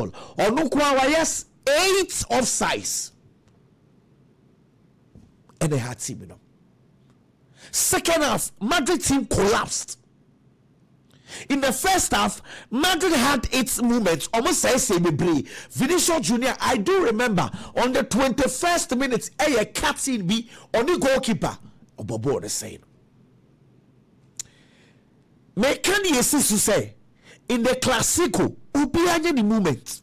all. Onukwa yes 8 offsides. And they had team, you know. Second half, Madrid team collapsed. In the first half, Madrid had its moments. Almost say Vinicius Junior. I do remember on the 21st minute, a catching be on the goalkeeper. Obobo the same. Me can you say in the Classico, ubi the moment.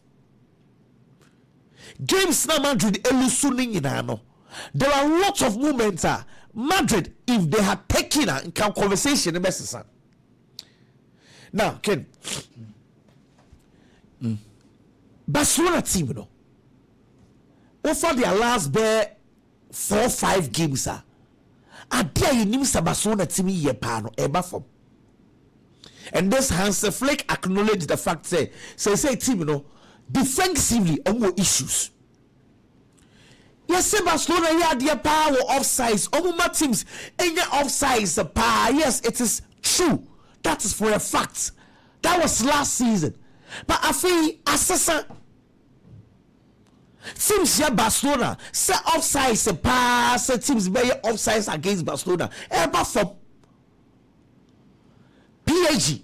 Games na Madrid elusuning in ano. There are lots of moments. Madrid, if they had taken a conversation, the best. Now, Ken, Barcelona team, you know, over their last 4-5 games, are there in Barcelona team ye pano eba from. And this Hans Flick acknowledged the fact say team, you know, defensively more issues. Yes, Barcelona had their power offsides. Omuma teams any offsides power. Yes, it is true. That is for a fact. That was last season. But I feel assessor teams here Barcelona say offsides pass teams be offsides against Barcelona. Ever from PSG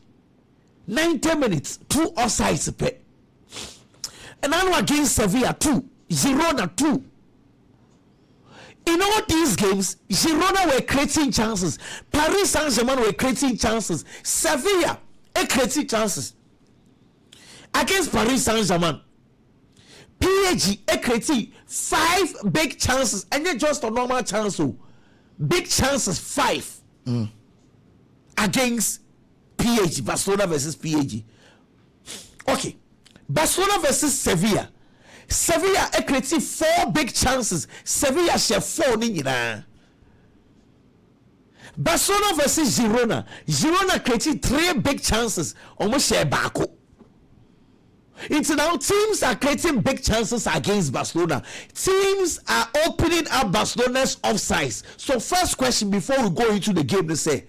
90 minutes 2 offsides pay. And now against Sevilla 2, Girona 2. In all these games, Girona were creating chances. Paris Saint-Germain were creating chances. Sevilla creating chances. Against Paris Saint-Germain, PSG creating 5 big chances. And not just a normal chance. Big chances 5. Against PSG. Barcelona versus PSG. Okay. Barcelona versus Sevilla. Sevilla created 4 big chances. Sevilla share 4 nina. Barcelona versus Girona. Girona created 3 big chances. Almost share Barca. It's now teams are creating big chances against Barcelona. Teams are opening up Barcelona's offsides. So first question before we go into the game, they say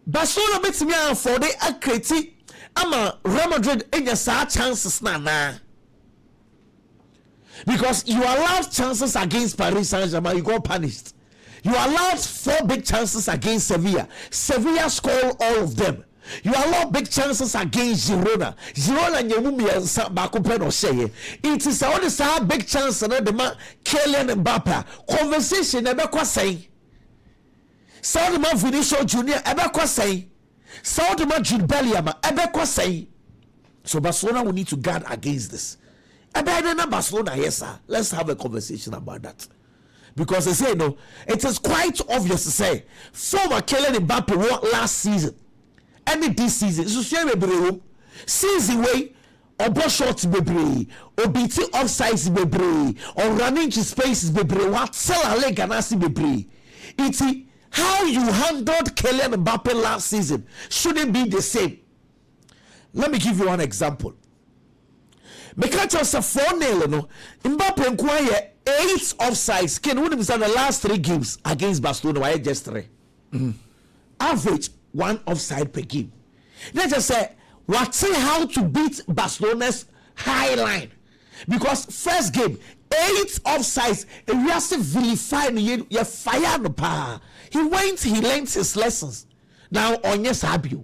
Barcelona makes me for they are creating. Ama Real Madrid in your chances na. Because you allowed chances against Paris Saint-Germain, you got punished. You allowed 4 big chances against Sevilla. Sevilla scored all of them. You allowed big chances against Girona. Girona nyemumi bakupe no sheye. It is all the big chance na the man Kylian Mbappe. Conversation ebe kwa say. So the man Vinicius Junior ebe kwa say. So the man Jude Bellingham ebe kwa say. So Barcelona will need to guard against this. Barcelona, yes, sir. Let's have a conversation about that. Because they say, no, it is quite obvious to say, former Kylian Mbappe won last season. And this season, so share me season way, or ball shots bebre, or beating offsides bebre, or running to spaces bebre, what sell a leg and asi bebre. It's how you handled Kylian Mbappe last season shouldn't be the same. Let me give you one example. Because of 4-0, no, Mbappe inquire 8 offsides. Can win himself the last 3 games against Barcelona? Why just 3? Average 1 offside per game. Let's just say, what say how to beat Barcelona's high line? Because first game 8 offsides. We have to vilify you fire no power. He learned his lessons. Now on yes Abio.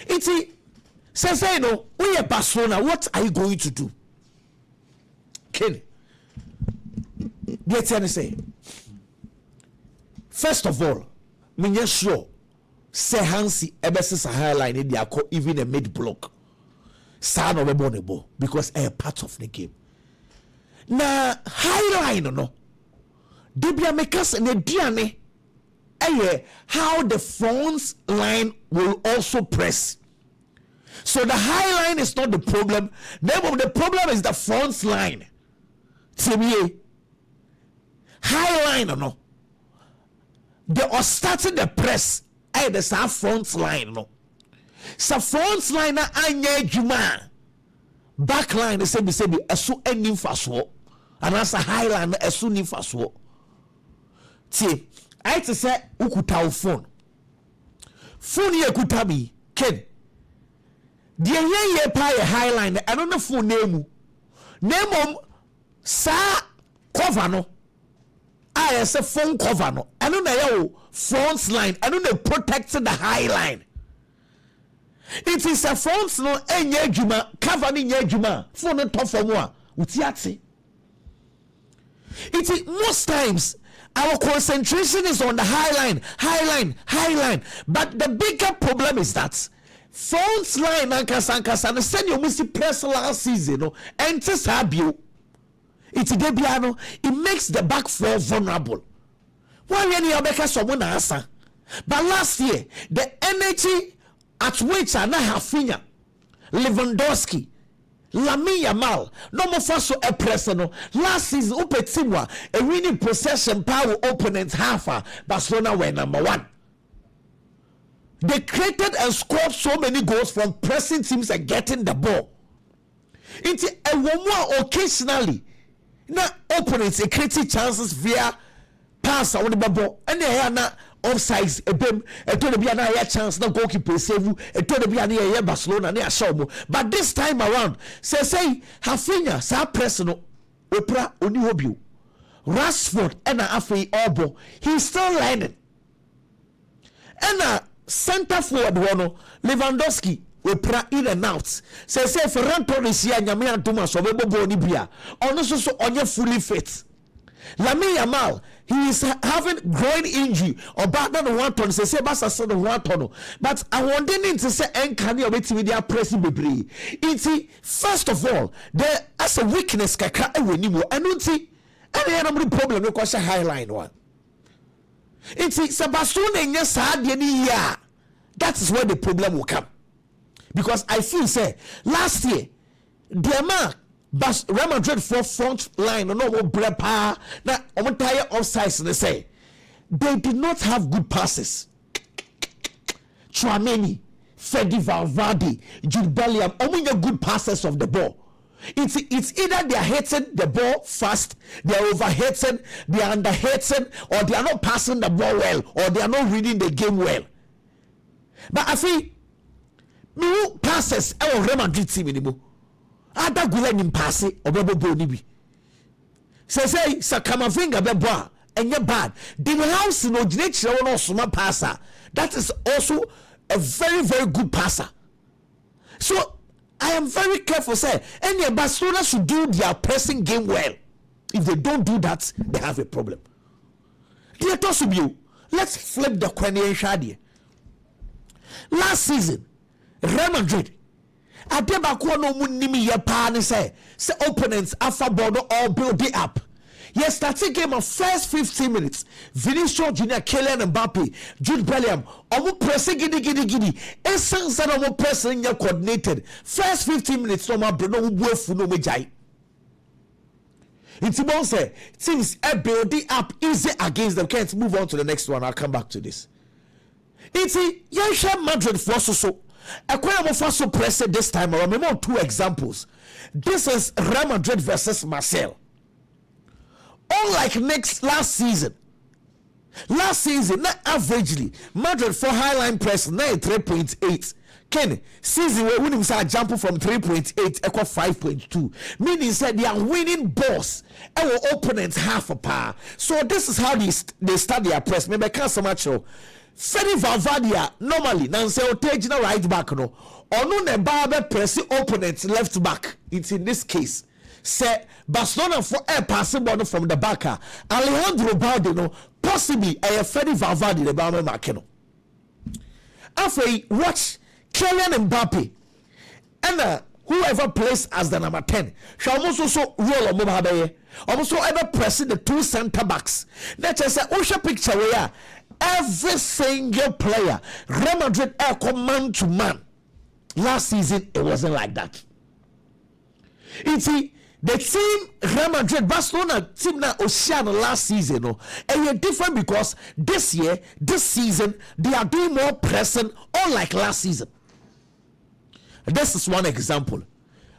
It's says, you know, we are Barcelona. What are you going to do? Kenny, get to say. First of all, me sure say Hansi Ebesis a highline in the even a mid block. Son of a bonebo because a part of the game. Now highline no. Debia make us in a DNA. How the front line will also press. So the high line is not the problem. The problem is the front line. TBA. High line or no. They are starting the press. The front line no. So front line na anya juma. Back line is say asu enim faso. And as a high line asu ni faso. T. I to say ukuta phone. Phone ye kutabi Ken. the ye pay high line I don't know full name sa cover no I as a phone cover no I don't know front line I don't know protect the high line. It is a front no enye juma cover ni nye juma phone no top for more utiati. It is most times our concentration is on the high line, but the bigger problem is that front line and send you miss press last season no enters habio. It's debiano, it makes the back four vulnerable. Why any Abeka someone answer? But last year, the energy at which I now have finger Lewandowski, Lamine Yamal, no more for so a personal. Last season, Upetimwa, a winning possession power opponent half, Barcelona were number one. They created and scored so many goals from pressing teams and getting the ball. It's a more occasionally. Now opponents create chances via pass on the ball and they are not offsides a bim a to be a chance no goalkeeper save you a to be a Barcelona near Shomo. But this time around say Hafinha sa personal opera oni hobby Rashford and Afi Obo he's still learning and center forward one Lewandowski we pra in and out. Say Ferran Torres here nyame antoma so bebo ni bia. Ono so onye fully fit. Lamine Yamal he is having groin injury or back than one ton say basa so the one ton. But I want them to say enkani obetimi dia pressing bebre. Iti first of all there as a weakness kakra eweni mo enunti any number problem we kwasha high line one. Iti Sebastian enye sa de ni ya. That is where the problem will come. Because I feel say last year the man Real Madrid for front line no more brepa na entire offsides they say they did not have good passes. Tchouaméni, Fede Valverde, Jude Bellingham, only good passes of the ball. It's either they are hitting the ball fast, they are overhitting, they are underhitting, or they are not passing the ball well, or they are not reading the game well. But I feel me passes our Real Madrid team anymore. Ada gula ni passe obebo ni bi. Say Sakamavinga bebo enye bad. The house no gine no suma passer. That is also a very very good passer. So I am very careful say any Barcelona should do their pressing game well. If they don't do that, they have a problem. Let's flip the coin and shadi. Last season Real Madrid Adebako no munimi ye pa ne say opponents afa ball all build it up. Yes, that's a game of first 15 minutes. Vinicius Junior, Kylian Mbappe, Jude Bellingham, omo pressing gidi. Essence and omo pressing ya coordinated. First 15 minutes no ma no buefu no mejai. It's about say things are building up easy against them. Can't move on to the next one. I'll come back to this. It's a Madrid for so. So press this time around. Remember two examples. This is Real Madrid versus Marseille. Unlike last season, not averagely, Madrid for highline press 3.8. Ken season where winning say jump from 3.8 equal 5.2. Meaning said they are winning balls. Our opponents half a par. So this is how they start their press. Maybe I can't so much. Fede Valverde normally now say otage right back no onu ne ba press opponent left back. It's in this case say Barcelona for a passing ball from the Barca Alejandro Balde no possibly a Fede Valverde the ba mark no. After watch Kylian Mbappe and whoever plays as the number 10 shall also roll on mobile also ever pressing the two center backs. Let's just say Osha picture where every single player Real Madrid are man to man. Last season it wasn't like that. It's the team Real Madrid Barcelona team na Oceano last season no and different because this season they are doing more pressing unlike last season. This is one example.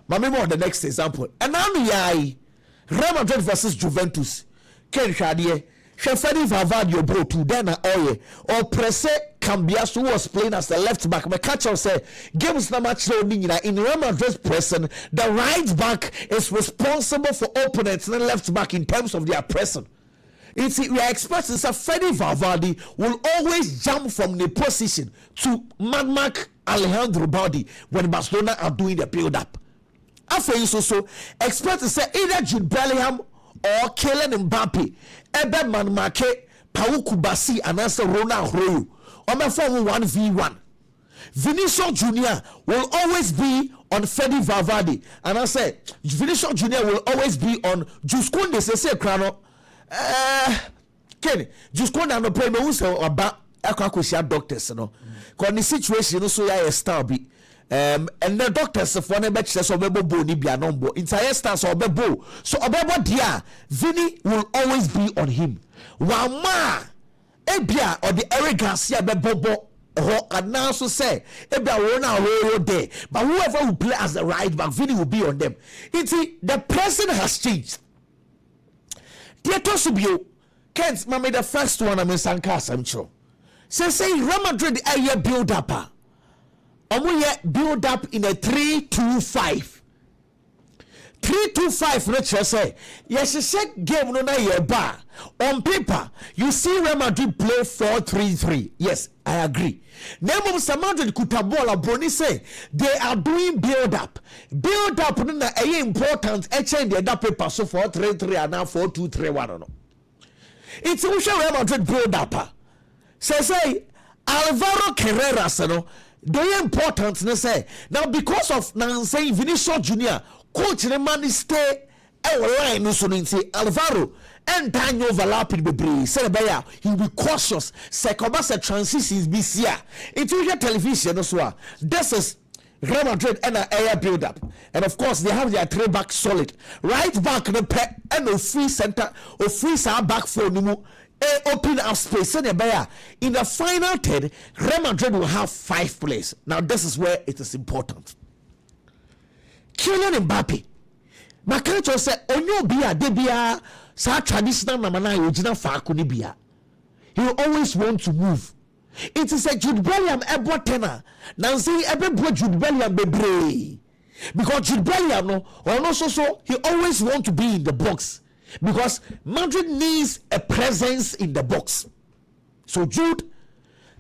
But maybe on the next example. And now Real Madrid versus Juventus. Ken Shadie Fede Valverde bro to then or press Cambias, who was playing as the left back, my catcher said, games na match in Real Madrid pressing, the right back is responsible for opponents and the left back in terms of their pressing. We are expecting that Freddy Valverde will always jump from the position to Mark Alejandro Baldi when Barcelona are doing the build-up. After you so expect to say either Jude Bellingham or Kylian Mbappe, Eben Manmake, Pau Kubasi, and answer Ronald Royo. On my form 1v1. Vinicius Junior will always be on Freddy Valverde, and I say Vinicius Junior will always be on Juskunde Sese Krano. Ken, Juskunde no play no so about akwakosia doctors no. Cause the situation no so ya star be. And the doctors for the match so obebo ni bia number entire stars obebo so obebo dia Vini will always be on him. Wama ebia or the Eric Garcia bebo or announce to say ebia wona royo there, but whoever will play as the right back Vini will be on them. The person has changed. Tietosubio Kent mama the first one I'm in Sanka Sancho say Real Madrid a build up. Build up in a 3-2-5. 3-2-5, let's say. Yes, you said game no na ye bar. On paper, you see Real Madrid play 4-3-3. Yes, I agree. Name of Madrid Kutabola Brony say they are doing build up. Build up na a important. Change the other paper so 4-3-3 and now 4-2-3-1. No. It's Real Madrid build up. Say Alvaro Carreras, no. They important say now because of now saying Vinicius Junior coach the man stay line no so say Alvaro and Daniel overlapping bebre say beya he will be cautious say commercial transitions be here into your television so this is Real Madrid and an air build up, and of course they have their three back solid right back the pet and a free center or free side back for no open up space in the final third. Real Madrid will have 5 players. Now this is where it is important. Kylian Mbappe Makancho say onyo bia de bia sa traditional namana original faako ni bia he will always want to move. It is a Jude Bellingham ebo tenor now say ebe Jude Bellingham bebre because Jude Bellingham no or no so he always want to be in the box. Because Madrid needs a presence in the box. So Jude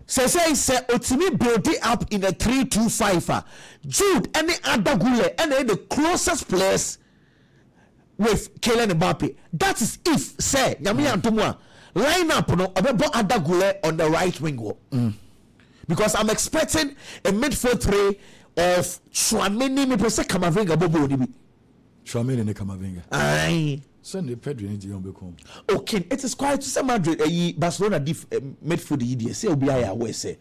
say Otimi build it up in a 3-2-5. Jude any other gule any the closest players with Kylian Mbappe. That is if say Nyami Antomwa line up no obebo other gule on the right wing. Because I'm expecting a midfield three of Chouameni me pese Camavinga bobo ni bi. Chouameni ne Camavinga. Aye. Send the Pedro into your become. Okay, it is quite to say Madrid Barcelona midfield the say obi aya we say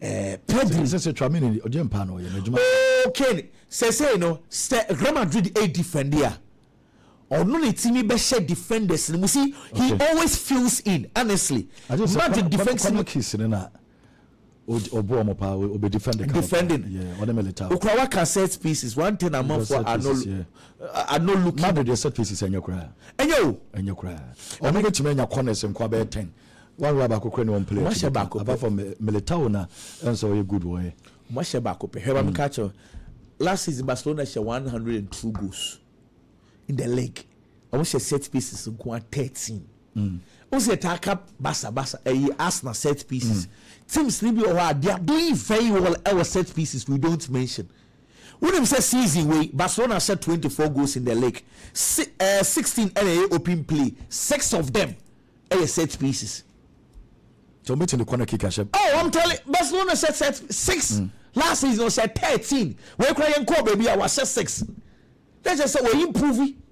Pedro say Chouameni o jempa no ye medjuma. Okay, say no say Real Madrid a defender. Or no team be share defenders. You see, he always fills in honestly. Madrid defense na obo mo pa we be defending. Yeah, what them later. Ukrawa can set pieces. One thing I'm for I no look. Madrid set pieces enyo kra. Enyo kra. O me get me nya corners nkwa be 10. One rubber ko kra one play. Apart from Militao na so a good way. Masha bako pe. Heba me catch. Last season Barcelona share 102 goals in the league. I wish set pieces nkwa 13. Also attack up Barca Arsenal set pieces. Teams maybe they are doing very well our set pieces we don't mention. When them say season way Barcelona set 24 goals in the league. 16 open play. 6 of them are set pieces. So meet in the corner kick Oh, I'm telling Barcelona set 6. Last season set 13. We crying call baby I was set 6. They just say we improving.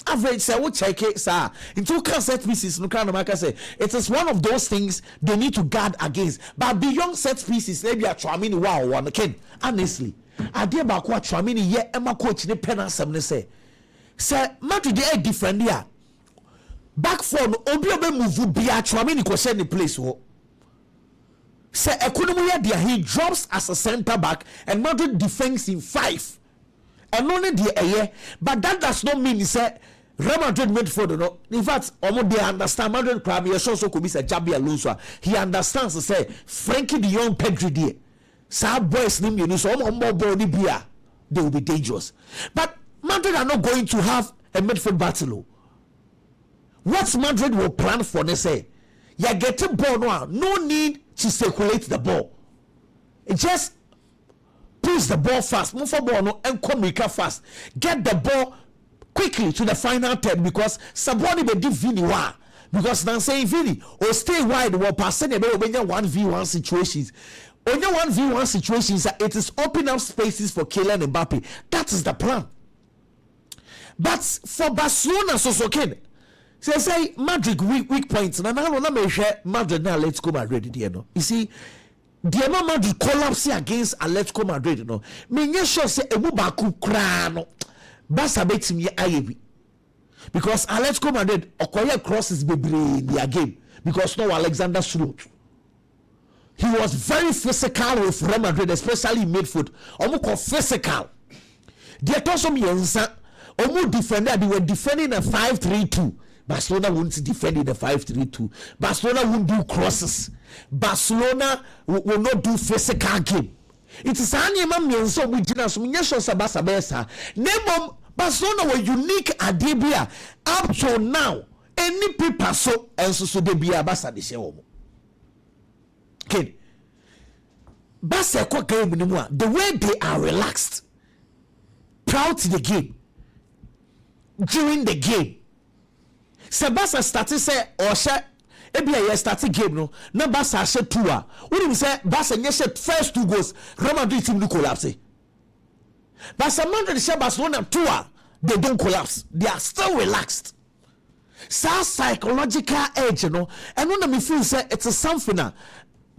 Average say we check it sir into set pieces no kind of marker say it is one of those things they need to guard against but beyond set pieces maybe a Chouameni wow one ken honestly idea ba ko Chouameni ye ema coach ne penasem ne say Madrid dey defend here back four no obi move bia Chouameni ko share the place wo say ekonomu ye dia he drops as a center back and Madrid defends in 5 and only the but that does not mean he said Real Madrid midfield, no. In fact, they understand Madrid crab. He also could be a Jabi Alonso. He understands to say Frankie de Jong, Pedri there. Some boys name you know so more body beer. They will be dangerous. But Madrid are not going to have a midfield battle. What Madrid will plan for, they say, you get a ball no need to circulate the ball. It just push the ball fast, move for ball and come fast. Get the ball quickly to the final third because somebody may do Vini wa. Because now saying Vini or stay wide or passing a 1v1 situations. Only 1v1 situations, it is open up spaces for Kylian Mbappe. That is the plan. But for Barcelona, so can say Madrid weak points. And I don't know share Madrid now. Let's go Madrid. You see, the Madrid collapse against Atletico Madrid. You know, me sure say Emubaku krano. Barca bet me ayebi because Atletico Madrid acquire crosses be in their game because no Alexander Stroot. He was very physical with Real Madrid, especially midfield. Omo physical. They told some yensa. Omo defender. They were defending a 5-3-2. Barcelona won't defend in a 5-3-2. Barcelona won't do crosses. Barcelona will not do physical game. It is any man yensa we did as minyasho sabasa besa. Name Barcelona were unique adibia up to now. Any people so and so they be a basa de sheomo. Okay. Barca game anymore. The way they are relaxed, proud to the game, during the game. Barca started say or share. Ebia started game no. No Barca share 2. What do you say? Barca share first 2 goals. Real Madrid team no collapse. Barca Madrid share Barcelona 2. They don't collapse. They are still relaxed. Psychological edge, you know. And when me feel say it's a something now.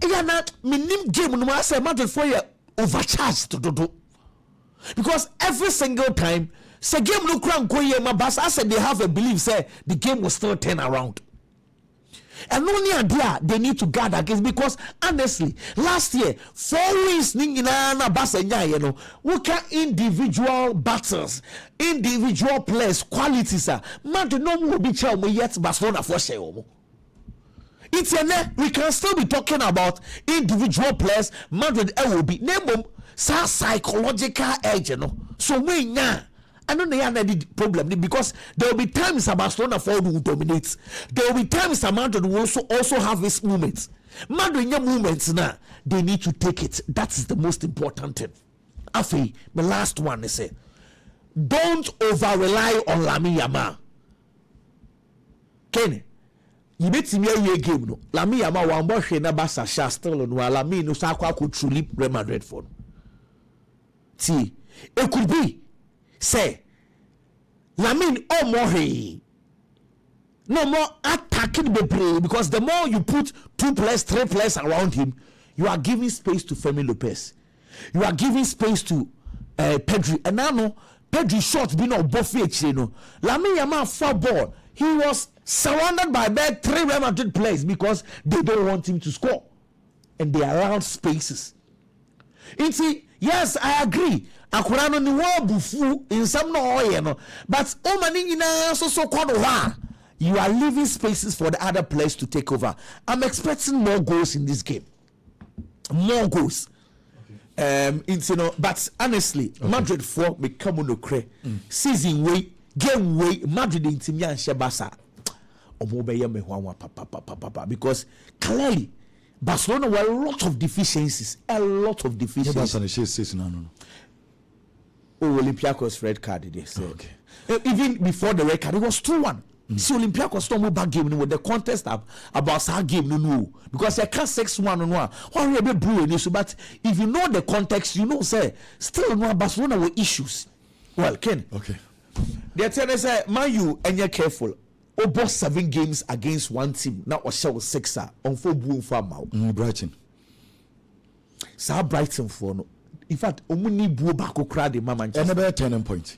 Yeah, not minim game no I say Madrid for you overcharged to do. Because every single time say game no crown go here my boss I said they have a belief say the game will still turn around. And only idea they need to guard against because honestly last year 4 wins na Barca you know we can individual battles individual players qualities Madrid no will be tell me yet Barcelona for sure. It's we can still be talking about individual players. Madrid will be name psychological edge, you know. So we now I don't know any problem because there will be times Barcelona will dominate. There will be times Madrid will also have his moments. Madrid moments now they need to take it. That is the most important thing. Afi, the last one is say, don't over rely on Lamine Yamal. Kenny. You bet me a game no. Lamine Yamal wan bo hwe na Barca sha still no Lamine no so akwa ko truly Real Madrid for. See, it could be say Lamine no more attacking the because the more you put 2 players, 3 players around him, you are giving space to Fermin Lopez. You are giving space to Pedri. And now no Pedri shot be no buffet no. Lamine Yamal for ball. He was surrounded by 3 Real Madrid players because they don't want him to score. And they are around spaces. Yes, I agree. Akurano ni wo bufu in some no. But you are leaving spaces for the other players to take over. I'm expecting more goals in this game. More goals. But honestly, Madrid for me come on the season way. Game way Madrid in Timia and Shebasa because clearly Barcelona were a lot of deficiencies. Olympiacos red card they say. Okay. Even before the red card it was 2-1. See Olympiacos don't move back game with the contest about our game no because they can't 6-1 no one be blue but if you know the context you know say still no Barcelona were issues. Well Ken. Okay. The attorney said, "Man, you and you're careful. Over 7 games against one team. Now, or shall 6 on 4 boom farm out. Brighton. So Brighton for no. In fact, omuni boo back crowd the mama. Never a turning point.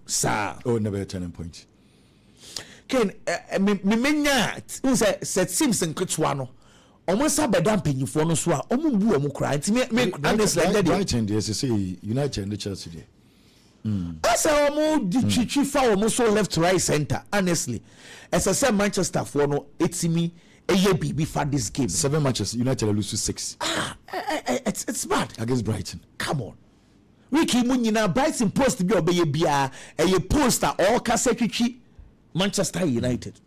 Sir. Oh, never a turning point. Ken, me menya. Who said Simpson Kutswano. Almost a bad dumping for no swa. Omu boo omu cry. Me honestly, Brighton, yes, say United and the Chelsea. I say omo di chichi fa omo so left right center honestly as I said Manchester for no etimi eye bibi for this game 7 matches United lose to 6 it's bad against Brighton. Come on wiki mu nyina Brighton post bi obeye bia eye poster or secretary Manchester United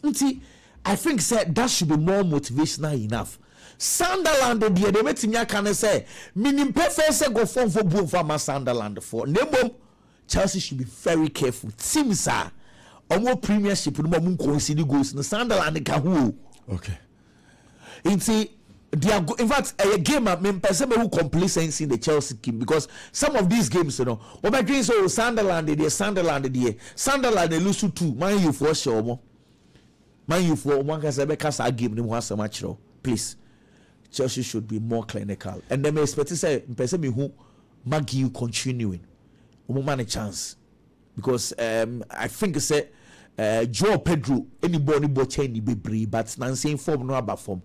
nti I think said that should be more motivational enough. Sunderland they metimi aka say minim perfect say go form for boom for Sunderland for nemo Chelsea should be very careful. Teams are omo premiership no mo concede goals no Sunderland ka who. Okay. Inti in fact a game me person who complacency in the Chelsea game because some of these games you know what my dreams so Sunderland they Sunderland they lose to 2 Man U for sure Man U for one can say because game no so much please Chelsea should be more clinical and them expect to say person me who Maggie continuing man a chance because I think say Joao Pedro anybody chain be brave but Nancy form no about form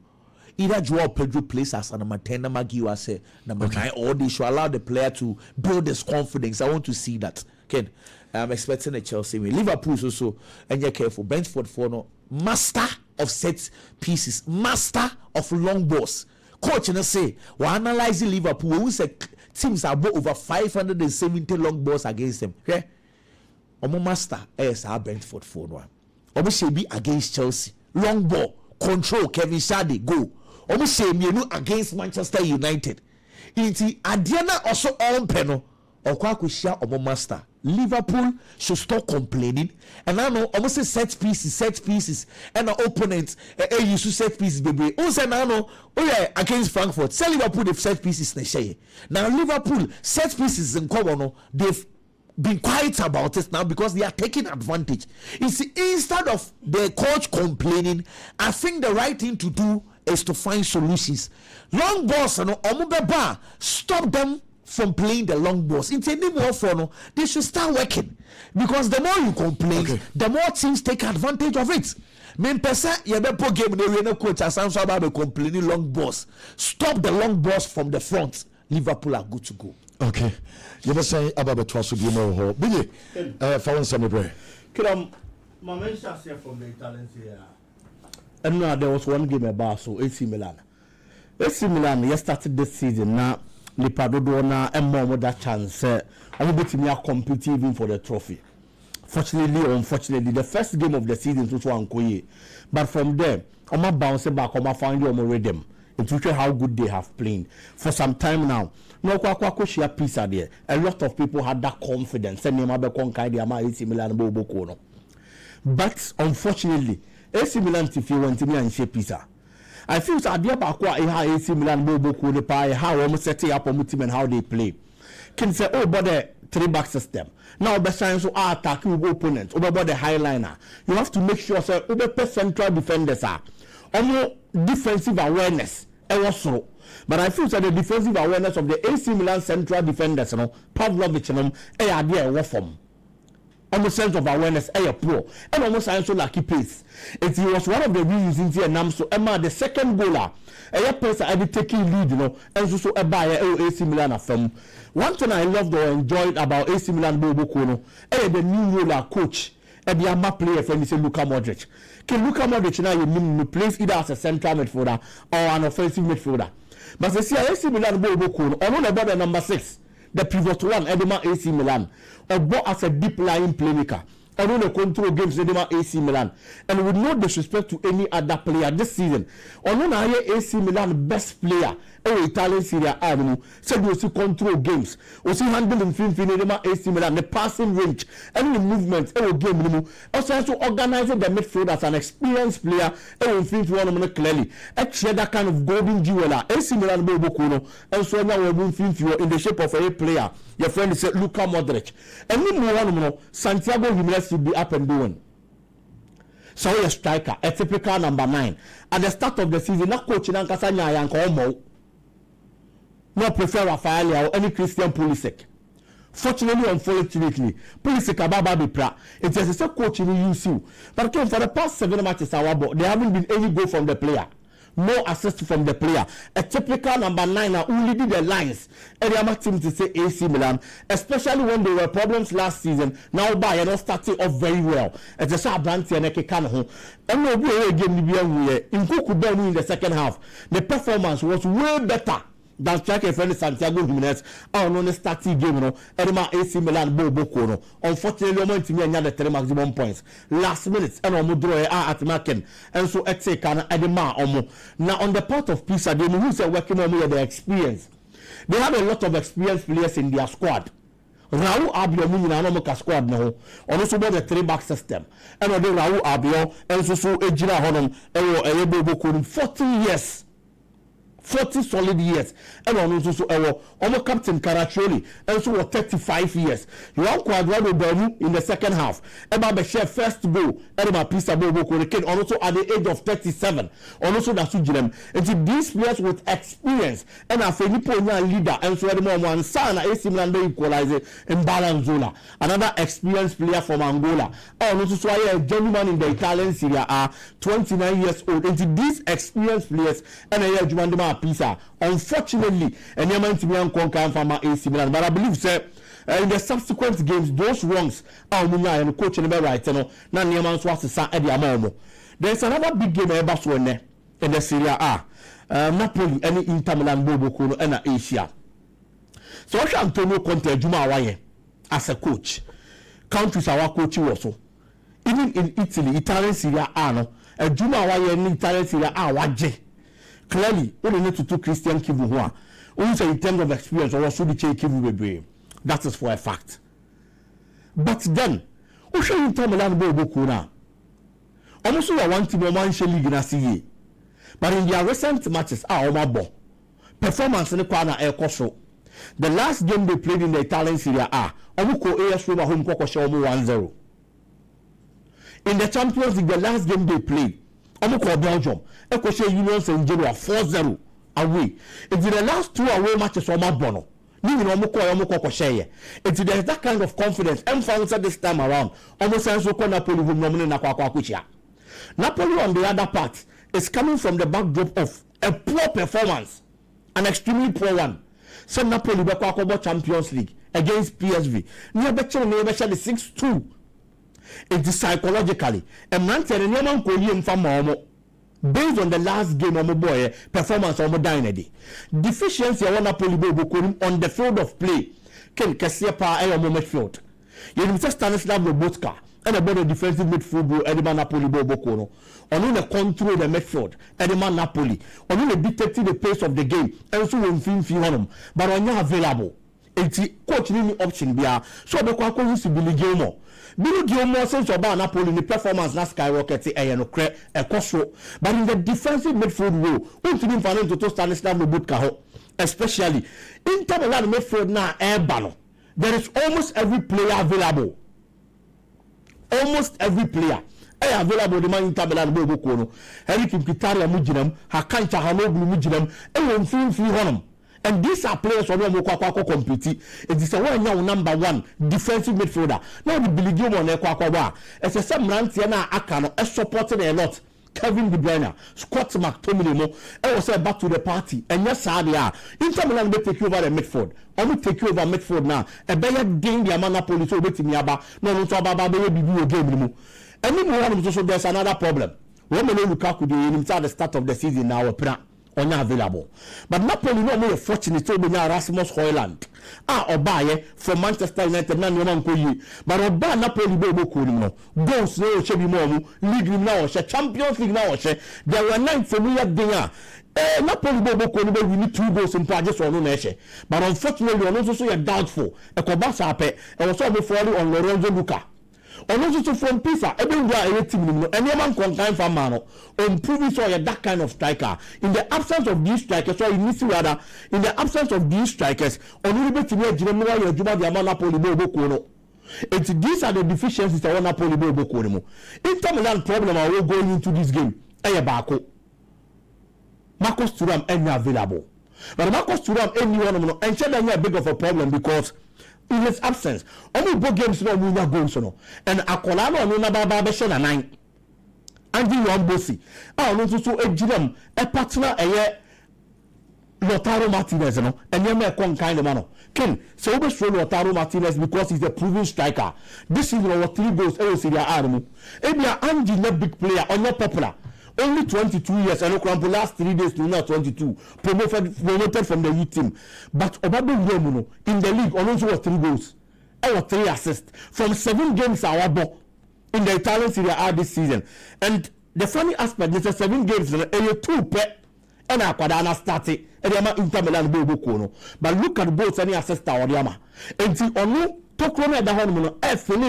either Joao Pedro plays as a number 10 Maggie was say number 9 or they should allow the player to build his confidence. I want to see that. Ken, I'm expecting a Chelsea win. Liverpool also and you're careful. Brentford for no master of set pieces, master of long balls. Coach and say we're analyzing Liverpool. We say teams are over 570 long balls against them. Okay, Omo master is our Brentford for one. Omo should be against Chelsea. Long ball, control. Kevin Shade go. Omo say mienu against Manchester United. Inti Adiana also on panel. Okwa kushia omo master. Liverpool should stop complaining. And I know almost say set pieces, and our opponents use set pieces, baby. Also now, against Frankfurt, say Liverpool they've set pieces na share. Now Liverpool set pieces in common, they've been quiet about it now because they are taking advantage. It's instead of the coach complaining, I think the right thing to do is to find solutions. Long balls, stop them from playing the long balls. It's any more for they should start working because the more you complain, the more teams take advantage of it. Men person Yebepo game they no coach as I'm about complaining long balls. Stop the long balls from the front. Liverpool are good to go. Okay. You were saying about the twice be more Billy found some bread. My mention here from the Italians here. And now there was one game about so AC Milan. AC Milan yes started this season now. Liverpool na more that chance. I'm going to compete even for the trophy. Fortunately or unfortunately, the first game of the season was Ankoye. But from there, I'm bouncing back. I'm finding my rhythm. It's really how good they have played for some time now. No kwa share piece there. A lot of people had that confidence. AC Milan but unfortunately, AC Milan TV went to me and share pizza. I feel so idea about how AC Milan bobo the pie, how almost setting up a team and how they play. Can say, oh, but the 3-back system. Now, the science of attacking opponents, over the highliner. You have to make sure, sir, over central defenders are almost defensive awareness. Also, but I feel that the defensive awareness of the AC Milan central defenders, Pavlovic, idea of form. Almost sense of awareness, poor, and almost science like pace. It was one of the reasons here. Now, so Emma, the second goaler, a person I be taking lead, and so a buyer AC Milan from. One thing I loved or enjoyed about AC Milan Bobo Kono, the new roller coach, and the Amma player friend is Luka Modric. Can Luka Modric now you plays either as a central midfielder or an offensive midfielder? But they see AC Milan Bobo Kono, or about the number 6. The pivot one, Edema AC Milan, or bought as a deep lying playmaker, or on the control games, Edema AC Milan, and with no disrespect to any other player this season, or no AC Milan best player, Italian Serie A, said we see control games, we see handling Edema AC Milan, the passing range, and the movement, game, also organizing the midfield as an experienced player, clearly, actually that kind of golden jeweler, AC Milan Bobo, and so now we're moving in the shape of a player. Your friend said Luka Modric, and we Santiago Jimenez should be up and doing. So a striker, a typical number 9. At the start of the season, not coaching Ankasanya and no prefer Rafael or any Christian Pulisic. Fortunately, unfortunately, Pulisic Ababa Bipra. It is a coach in the UC. But for the past 7 matches, they haven't been any goal from the player. more assists from the player. A typical number 9 who leading the lines. And the team to say AC Milan, especially when there were problems last season. Now by not starting off very well. As a sharp brand and a can and no game in the second half. The performance was way better than striker friend Santiago Jimenez. I don't know starting game, Edema AC Milan Bobo. Unfortunately, I'm going to the maximum points. Last minute, and I'm draw at Maken. And so I take an Edema. Now, on the part of Pisa, they know who's working on their experience. They have a lot of experienced players in their squad. Raul Abio meaning an squad now. Also about the 3-back system. And then Raul Abio and so Ejina Honum and 40 years. 40 solid years. And also Omo Captain Caraccioli and so 35 years. You want Quadrado Bemu in the second half. Eba Beshe first goal. Edema Pisa Bobo Kuriken also at the age of 37. Also that's Sujilem. And these players with experience and a Felipe leader and so Edema one son AC Milan equalizer in Balanzola. Another experienced player from Angola. And also so a gentleman in the Italian Serie A, 29 years old. And these experienced players and a Jumandima Pisa, unfortunately, and you're meant to be on Concan from AC Milan. But I believe, sir, in the subsequent games, those wrongs are Muna and coach and right. No, Naniaman was a Eddie Amomo. There's another big game in the Serie A. Napoli, any Inter Milan, Bobo Kuno, and Asia. So, Antonio Conte, Juma Waye, as a coach, countries our coach also. Even in Italy, Italian Serie A, no, Juma Waye, Italian Serie A, Waje. Clearly, we need to do Christian Kivu. Also, in terms of experience, or also the Kivu. That is for a fact. But then, we should Inter Milan Bobo Kuna. Almost one team of Manchester League in a CE. But in their recent matches, performance in the corner air coso. The last game they played in the Italian Serie A, Omuko AS Roma home Kokosho 1-0. In the Champions League, the last game they played, Omuko Belgium, Ekoshe Union St. Genoa 4-0 away. It's the last 2 away matches on Bono. It's there's that kind of confidence and found this time around. Almost as Napoli will nominate Napoli on the other part is coming from the backdrop of a poor performance, an extremely poor one. So Napoli Bakwakobo Champions League against PSV. Near better the 6-2. It is psychologically a man telling no man could from Momo. Based on the last game of my boy performance of my dynasty, deficiency of Napoli on the field of play can Cassia air midfield. You just Stanislav Lobotka and about the defensive midfield Edema Napoli Bobokono. On the control the midfield, Edema Napoli, on the dictating the pace of the game, and so on film, but on not available. It's coach any option there. So the Quaco used to be Gilmore. Billy Gilmore since about Napoli the performance not skyrocketed a cost. But in the defensive midfield role, who to be found to Stanislav Lobotka, especially Inter Milan midfield now air banner. There is almost every player available. Almost every player available the man Inter Milan Bobo Kono. Eric Mkhitaryan Mujinam, Hakancha Hanoglu Mujinam, and one film free honum. And these are players who are competing. It is a one now number 1 defensive midfielder. Now the Billy Gilmore Nekwa. It's a some Rantiana Akano is supporting a lot. Kevin De Bruyne, Scott McTominay, I was back to the party. And yes, they are. Inter Milan will take over the midfield. I will take over midfield now. A better game the Napoli so waiting Yaba. No, Baba will be a game. And then there's another problem. When we look at the start of the season now, on available. But Napoli no more fortunate to be Rasmus Højlund. Obaye from Manchester United na nyoma nkoyi. But Oba Napoli Bobo Kunimo. Goals no shebi mo league now she Champions League now she. There were 9 familiar dinger. Napoli Bobo Kunimo we need 2 goals in just on no she. But unfortunately on also doubtful. Ekobasa ape e was so before on Lorenzo Luca. Also from Pisa, everywhere a team, and your man contain for Mano, improving so that kind of striker. In the absence of these strikers, so in the absence of these strikers, only bit to be a Jeremiah Juba the Napoli Bobo Kono. These are the deficiencies of Napoli Bobo Kono. Inter Milan problem are all going into this game. Ayabako. Marcus Thuram any available. But Marcus Thuram any one of them, and said a big of a problem because in his absence, only both games no win goals no, and Akolano no na baba be share 9. Andy Wambosi. I want to so a GM, a partner, a Lautaro Martinez, and you may come kind of man. Ken, so we show Lautaro Martinez because he's a proven striker. This is our 3 goals, Serie A. Ebia Andy, not big player, or not popular. Only 22 years, and the last 3 days to now 22. Promoted from the youth team. But Obabe in the league, also 3 goals. Or 3 assists. From 7 games, our ball in the Italian Serie A this season. And the funny aspect is 7 games, and 2 pet. And Aquadana started, and Inter Milan Bobo. But look at both any assist to Oriama. And see, on Tokyo the honeymoon,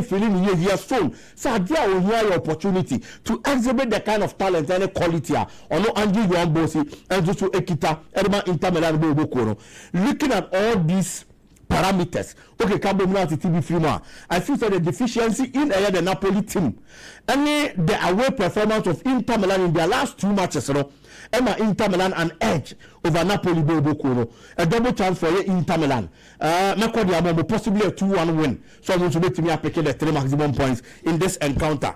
feeling here soon. So there will hear your opportunity to exhibit the kind of talent and quality on Andy Wambosi and just Ekita, and Inter Milan Bobo. Looking at all these parameters, okay, come on to TV Frima. I feel that the deficiency in the Napoli team, and the away performance of Inter Milan in their last 2 matches, Emma Inter Milan an edge over Napoli Bobo. A double chance for Inter Milan. Possibly a 2-1 win. So I'm going to make me applique the 3 maximum points in this encounter.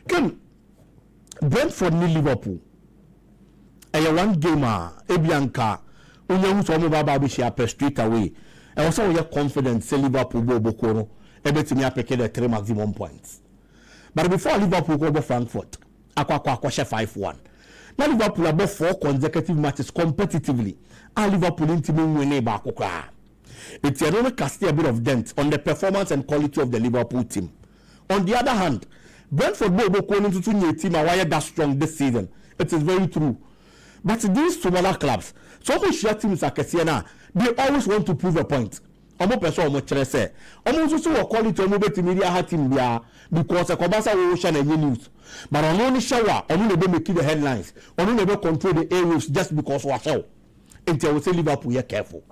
Can Brentford ni Liverpool? A 1 gamer, Ebianca, Unya so baba be share straight away. I was so confident say Liverpool Bobo. Ebe me applique the 3 maximum points. But before Liverpool go to Frankfurt, akwa 5-1. Now Liverpool have 4 consecutive matches competitively. And Liverpool in team winning back. It's only casting a bit of dent on the performance and quality of the Liverpool team. On the other hand, Brentford Bobo calling to new team are why that strong this season. It is very true. But these smaller clubs, some share teams like Kessiana, they always want to prove a point. Omo person omo chere say omo so so quality omo betimi dia team bia because e kobasa wo share na news but omo ni shower omo no be make the headlines omo no be control the airwaves just because wa show until we say Liverpool here careful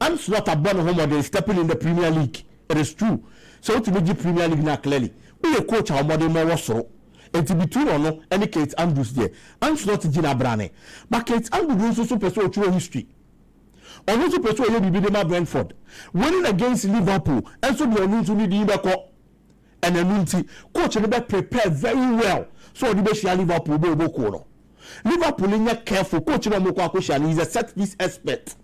and so not abon home they stepping in the Premier League. It is true. So to be Premier League now clearly we a coach how modern more so and to between ono any Kate Andrews there and so not Gina Brane but Kate Andrews also person through history. On also pursue a baby Brentford winning against Liverpool and so they are going to need the and the coach and prepare very well so the best Liverpool Bobo Liverpool in careful coach and he's a set piece expert.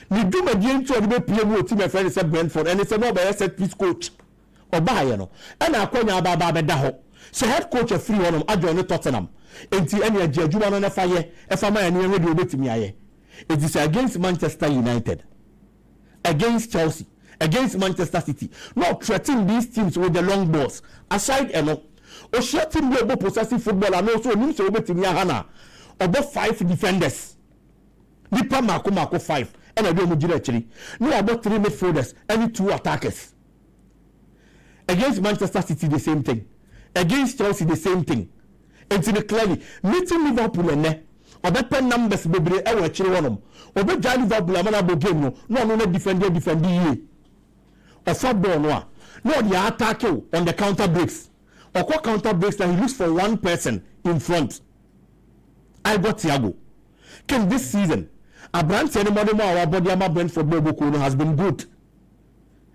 We do my game to the PM team and friends at Brentford and it's a set piece coach or Bayano and I call you Baba Daho. So head coach a free one I join Tottenham until any Juma on a fire if I'm any radio bit me. It is against Manchester United, against Chelsea, against Manchester City. Not threatening these teams with the long balls. Aside eno, o share team will possessive football and also means to obey Timia Hana. About 5 defenders. Nipa Mako 5. And I don't know actually. No about 3 midfielders, any 2 attackers. Against Manchester City the same thing. Against Chelsea the same thing. And to the clearly meeting Liverpool and obepe numbers bebre e wa chire wonom obeja Liverpool amana bo game no defend ye ofa ball no a no dey attack you on the counter breaks or counter breaks that he looks for one person in front. I got Thiago can this season Abrante anybody more our body ama Brentford Bobo has been good.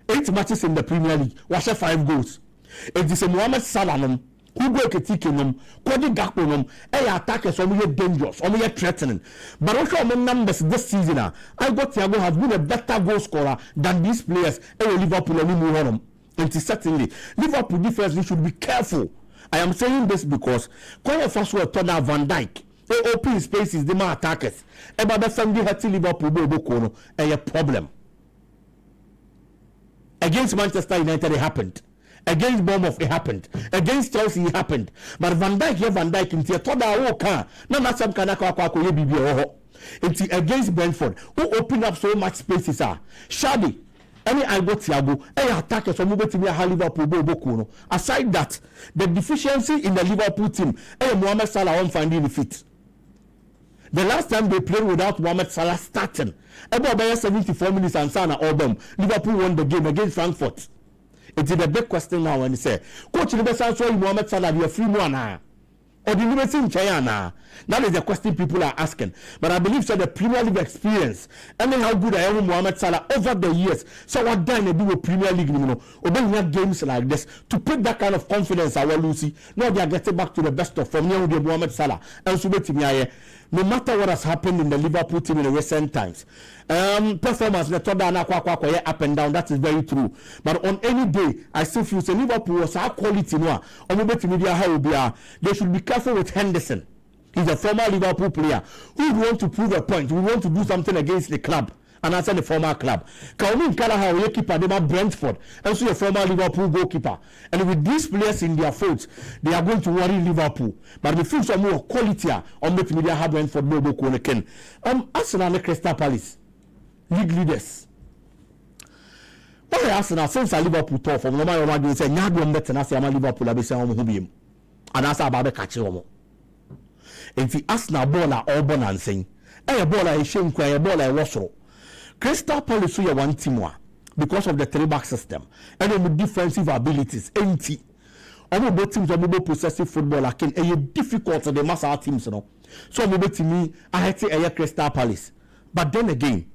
8 matches in the Premier League was 5 goals. It is a Mohamed Salah who go Ketike nom, Cody Gakpo nom, attackers are dangerous, or threatening. But also among numbers this season, I got Thiago has been a better goal scorer than these players. Liverpool and Liverpool. And certainly, Liverpool defense should be careful. I am saying this because when first were turned out Van Dijk, they open spaces, they more attackers. But the family had to Liverpool a problem. Against Manchester United, it happened. Against Bournemouth, it happened. Against Chelsea, it happened. But Van Dijk in the third hour, no some kind of against Brentford, who opened up so much spaces. Shadi, any I got Thiago, attackers are moving to me Liverpool. Aside that, the deficiency in the Liverpool team, Mohamed Salah won't find the fit. The last time they played without Mohamed Salah starting, about 74 minutes and Sana Album, Liverpool won the game against Frankfurt. It is the big question now when they say, Coach, the best answer Mohamed Salah, you are free one. or the University in China. That is the question people are asking. But I believe so the Premier League experience and then how good I am Mohamed Salah over the years. So what done do with Premier League, you know, or then have games like this to put that kind of confidence. I will Lucy. Now they are getting back to the best of from here with Mohamed Salah and Subeti. No matter what has happened in the Liverpool team in the recent times, performance the top down up and down. That is very true. But on any day, I still feel say Liverpool was high quality. No, they should be careful with Henderson. He's a former Liverpool player who want to prove a point. We want to do something against the club. And I said the former club. Kaumin Kalaha, we keeper, they are Brentford, and so a former Liverpool goalkeeper. And with these players in their folds, they are going to worry Liverpool. But the things are more quality on the media have Brentford no Bokoneken. Arsenal and Crystal Palace, league leaders. Why Arsenal since I Liverpool talk from normal one they say Nyadwom better than say Liverpool abese on hubiem. And asa ababe catch omo. Enti Arsenal ball are all born and saying. A ball a shame kwa a ball a wasro. Crystal Palace are one team because of the 3-back system and with defensive abilities. Empty. Both teams are more possessive football like a difficult the mass teams, you know. So to me, I had to say Crystal Palace. But then again,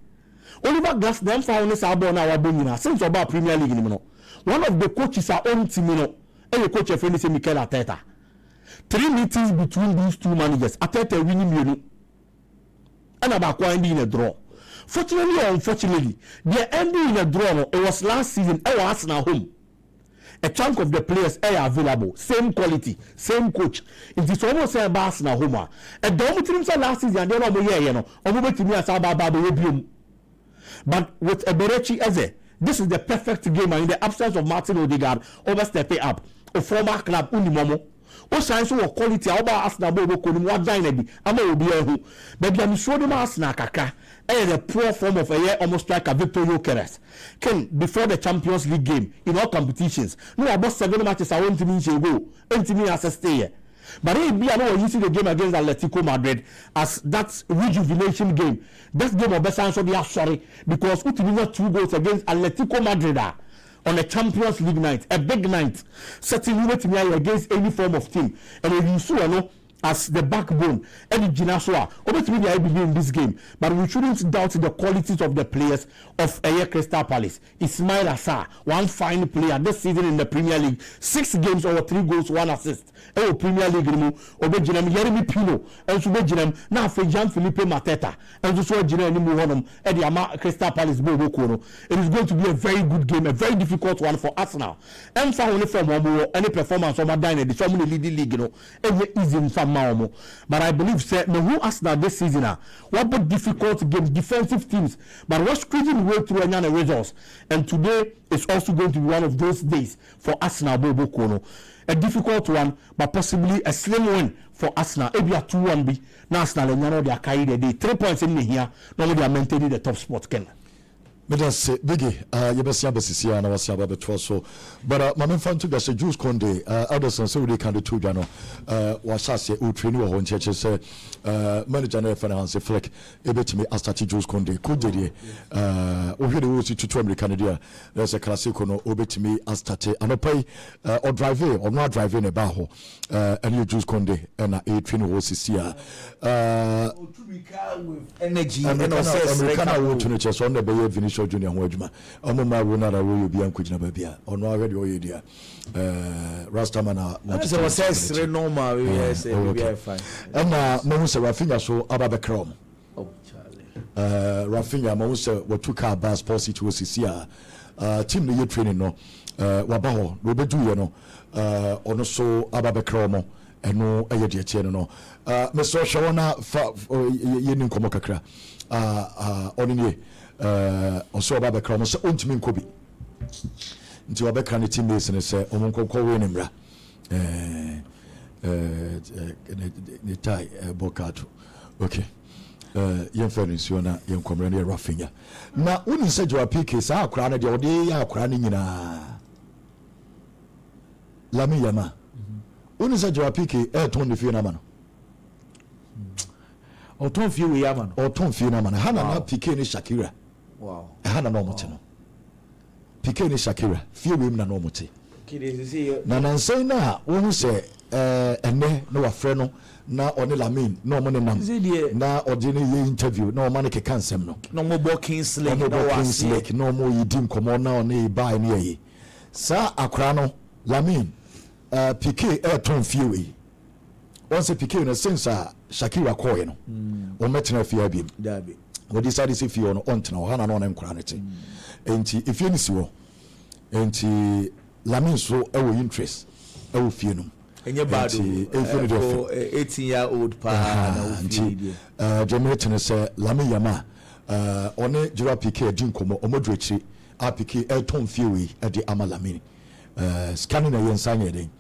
Oliver Glass them found this album now bringing since about Premier League, you know. One of the coaches are on team, you know. And the coach of Mikel Arteta. 3 meetings between these two managers. Arteta winning you. And about ending in a draw. Fortunately or unfortunately, the ending in a draw, it was last season, I was Arsenal home. A chunk of the players are available, same quality, same coach. It is almost a Arsenal home. And the only team last season, they were here, you know, but with Eberechi Eze, this is the perfect game, and in the absence of Martin Odegaard, overstepping up, a former club, Unimomo. What science or quality about Arsenal couldn't want Dyneby. I'm a who, but I'm sure the Arsenal Kaka, a poor form of a year almost like a Victor Jokeres. Ken, before the Champions League game, in all competitions, no about 7 matches I want to mean go, and to me as a stay. But it be I know you see the game against Atletico Madrid as that rejuvenation game. That game of best answer they are sorry because we did 2 goals against Atletico Madrid. On a Champions League night, a big night, setting you to against any form of team. And if you saw, no, as the backbone, Eddie Jinasua, obviously I believe in this game, but we shouldn't doubt the qualities of the players of Ayer Crystal Palace. Ismail Assar, one fine player this season in the Premier League, 6 games over 3 goals, 1 assist. Premier League, Obejinem, Yeremi Pino, and Subejinem, now for Jean-Philippe Mateta, and so Jeremy Eddie Ama Crystal Palace Bobo Kono. It is going to be a very good game, a very difficult one for Arsenal. And for only from any performance of Madrid, the family leading league, you know, every easy in some Maomo. But I believe, sir, no who Arsenal this season, what but difficult games, defensive teams, but what's squeezing way through another results. And today is also going to be one of those days for Arsenal Bobo Kono. A difficult one, but possibly a slim win for Arsenal. Maybe a 2-1 be. Now Arsenal and they are carried the day. 3 points in here. Normally they are maintaining the top spot. Ken. But that's Biggie. You best have a and I was about 12 so. But my main fan to the Juice Conde, Addison, so they can do 2 Jano. Was I say, who train your own churches, manager finance, fleck, able to me, I started Juice Conde, could they? Over the rules to American, there's a classic no, over to me, I started, and I pay or drive or not driving a baho, and you Juice Conde, and I train was here. With energy, and American will to church on the bay finish. Junior Wajma, Omoma Runara will be Uncle Babia, or no already idea. Rastamana, what says normal, yes, fine. And Mamusa Rafinha so Ababa Chrome. Oh, Charlie. Rafinha Mamusa, what took our bus policy to Sisia, team the year training, no, Wabaho, Robedu, you know, or no so Ababa Chromo, and no Ayadia Cheno. Mr. Shawana, Yenin Komokakra, Oniye. Also about the crowd, so ultimate Kobe. Into a back on the team base and say, Omonko Winembra. The tie, Bocato. Okay. Young Ferris, you are young comrade Rafinha. Now, when you said you are PKs, our crown the day, our crowning in a Lamiyama. When you said you are PK, air tone the Fiona. Or Tom Few Yaman, or Tom Fiona, Hannah PK ni Shakira. Wow. Hannah Normotino. PK ni Shakira, few women are normal. Nanan say now, when you say ene no wafrɛ no na ɔne Lamin na ɔmo ne nam na ɔde ne yɛ interview na ɔma ne keka nsɛm no na ɔmo bɔ King's Lake na ɔmo yi di nkɔmɔ na ɔne bae ne yɛ saa akora no Lamin PK ɛɛtɔn fie wei wɔn sɛ PK no since Shakira kɔɔɛ no ɔmɛtena fie abiem wɔde sáré sɛ fie no ɔntena ɔha na ɔne nkora ne te enti efie ne si hɔ enti Lamin so ɛwɔ interest ɛwɔ fie no enye bad o 18-year-old pa na nti Jamaican sɛ Lamin Yama ɔne Jura PK adi nkɔmɔ ɔmo duro akyiri a PK ɛtɔn fie wei ɛde ama Lamin scanning na yɛn nsa nyɛ den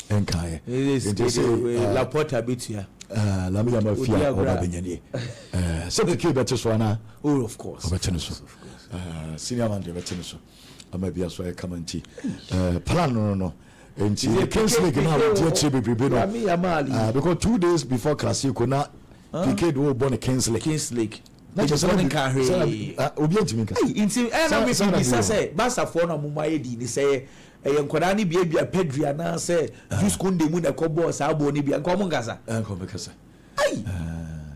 ɛnkaeɛ nti sɛ la porta bitua Lamin Yama fie a ɔba bɛnyanie sɛ PK bɛte so ana oh of course ɔbɛte no so senior man de bɛte no so ama bia so ɛka manti plan no nti King's Lake na dia che bebrebe no because 2 days before Classico na PK do born King's Lake na just one can he obi antimi nka nti na me say Barca for na mo maye di ni say nkwada ni bia Pedri na say juice kunde mu na kobo sa abo ni bia nko mo ngasa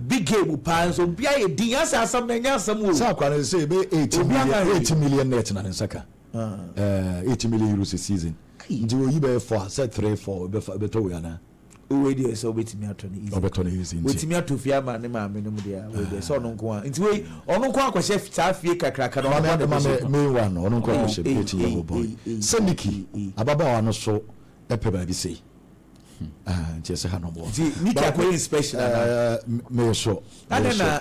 big game pan so bia ye din asa asam na nya asam o sa kwa na say be 80 million net na nsaka 80 million euros a season nti wo yi be for set 3-4 be to we ana we dey so betimi ato ni easy obeto ni easy nti betimi ato fie ama ne ma me no mu dia we dey so no nko a nti we ono nko akwahye ta fie kakraka no me one ono nko akwahye 18 year boy Seniki ababa no so epe ba bi sei nti se ha no bo nti Niki akwai inspection me so na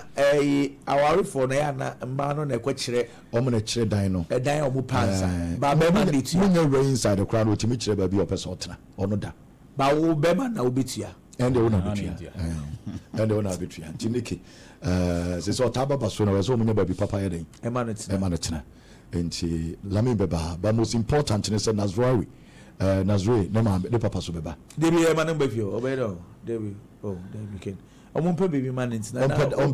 awari for na ya na mma no na kwakire omo na kire dan no dan omo pansa ba be ma dey munya rain inside the crowd otimi kire ba bi opese otena ono da ba wo be ma na obetua ende wo na betua nti Niki se so taba ba so na we so munya ba bi papa ye den e ma no tena nti Lamin beba ba most important ne se Nazrawi no ma de papa so beba debi e ma no bafio obedo debi debi ken omo mpa baby man ntina on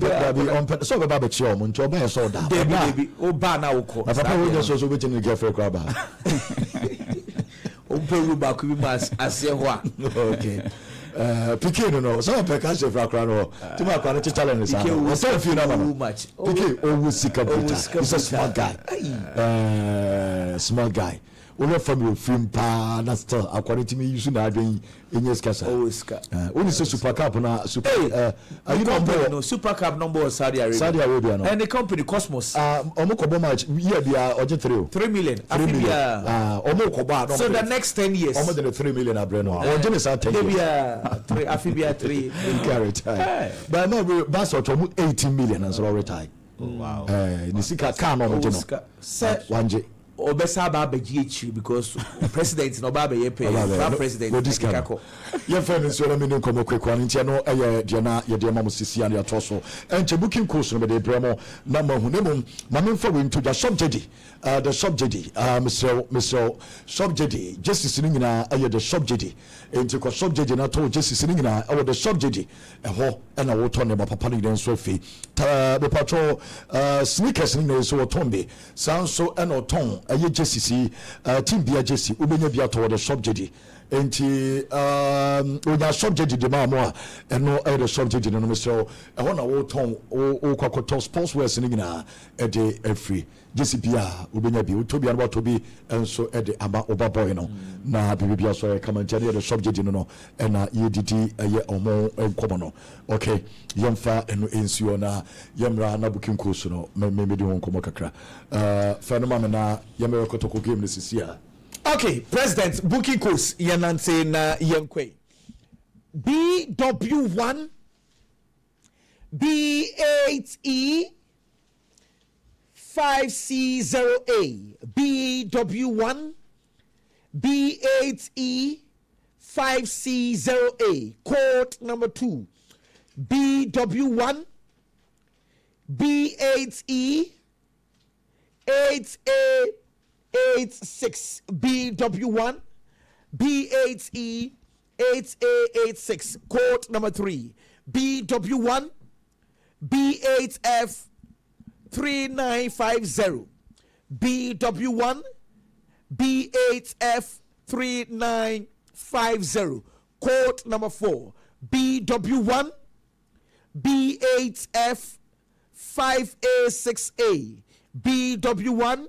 so beba be chio omo nti oba so da debi o ba na wo ko papa wo je so be tin girlfriend kwa ba o pe ru ba ku bi mas ase ho a okay PK no so pe ka chef akra no ti ma akra no challenge sa o so fi na ma PK owu sika buta is a small guy Ola family film pa na still according to me use na adwen enyes kasa only say super cup na super you know no super cup number Saudi Arabia no and the company Cosmos omo kobo match year bia oje 3 million omo kobo so the next 10 years omo the 3 million abre no oje me sa 10 years 3 afibia 3 carry but no Barca to 18 million and so retire wow ni sika kan no oje no wanje obesa ba beji echi because president no ba be ye pay president ye friend so na me nkomo kwekwa ntia no eye de na ye de mamo sisi an ya toso enche booking course no be de bremo na mahunemu mamemfa we into the subject the subject Mr. subject justice ni nyina eye the subject enti ko subject na to justice ni nyina eye the subject ho na wo to ne ba papa ni den so fe ta be patro sneakers ni na so to be sanso na ton aye Jesse team bia Jesse ubenya bia to the subject enti onya subject de ma mo a eno aye the subject no so e ho na wo ton o kwakoto sports wears ni nyina e de afri Jesse bia ubenya bia utobia no tobi enso e de aba oba boy no na bibia so e kama ntia the subject no na ye didi aye omo enkomo no okay yemfa eno ensio na yemra na booking course no me di won komo kakra fenoma na yemre kotoko game ne sisia. Okay, President booking course yanante na yenkwe BW1 B8E 5C0A BW1 B8E 5C0A code number 2 BW1 B8E 8A86 BW1 B8E 8A86 code number 3 BW1 B8F 3950 BW1 B8F 3950 Code number 4 BW1 B8F 5A6A. BW1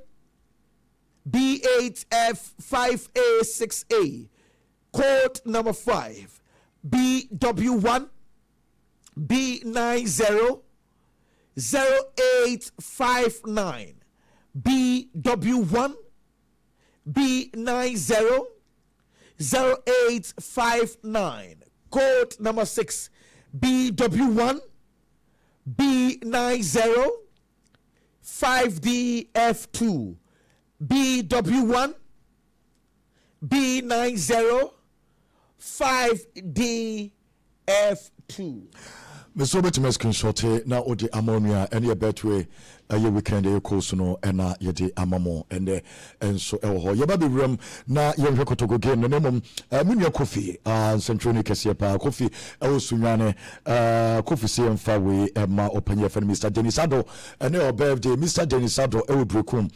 B8F 5A6A. Code number 5 BW1 B90 0859. BW1 B90 0859. Code number 6 BW1 B90 5DF2. BW1 B90 5DF2. Mr. Betty screenshot na odi ammonia and your betway a weekend a course no and yeti amamo and so ho yababi room na yen rekotogo game no name munya coffee centroni kese pa coffee sunyane coffee see mfa we ma open your friend Mr. Denisado and your birthday Mr. Denisado e brekum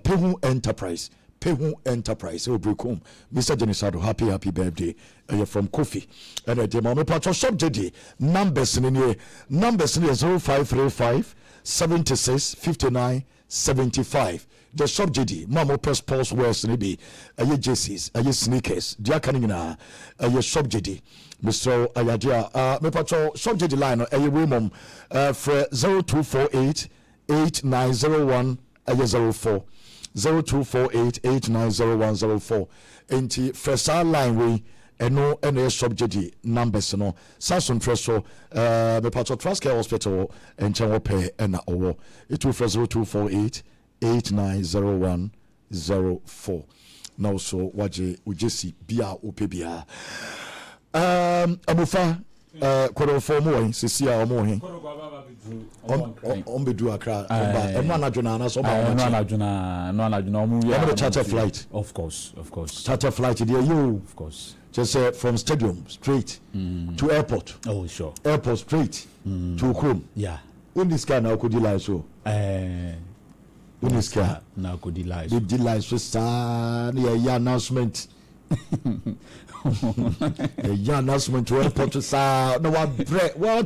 Pehu Enterprise Brekum. Mr. Denisado, happy birthday. You're from Kofi. And the Mama Patrol Shop JD. Numbers in 0535 76 59 75. The shop JD. Mama Press Pulse West Nibi. Aye jerseys, aye sneakers. Dia Kanina. Aye shop JD. Mr. Ayadia. Me Patrol Shop JD line. Aye woman. For 0248 8901 aye 04. 0248890104 enti first line we eno ene subject numbers no Samson Treso me patro Trasker Hospital enche wo pe na owo it will 0248890104 now so waje ujesi bia opebia amufa kodo formo sisia omo he on be do akra eno anadwona na so ba no anadwona omo we are charter flight of course charter flight there you of course just from stadium straight to airport sure airport straight to home when this guy now could lie so when this guy now could lie so the lie so sad yeah announcement the announcement to airport to sa no what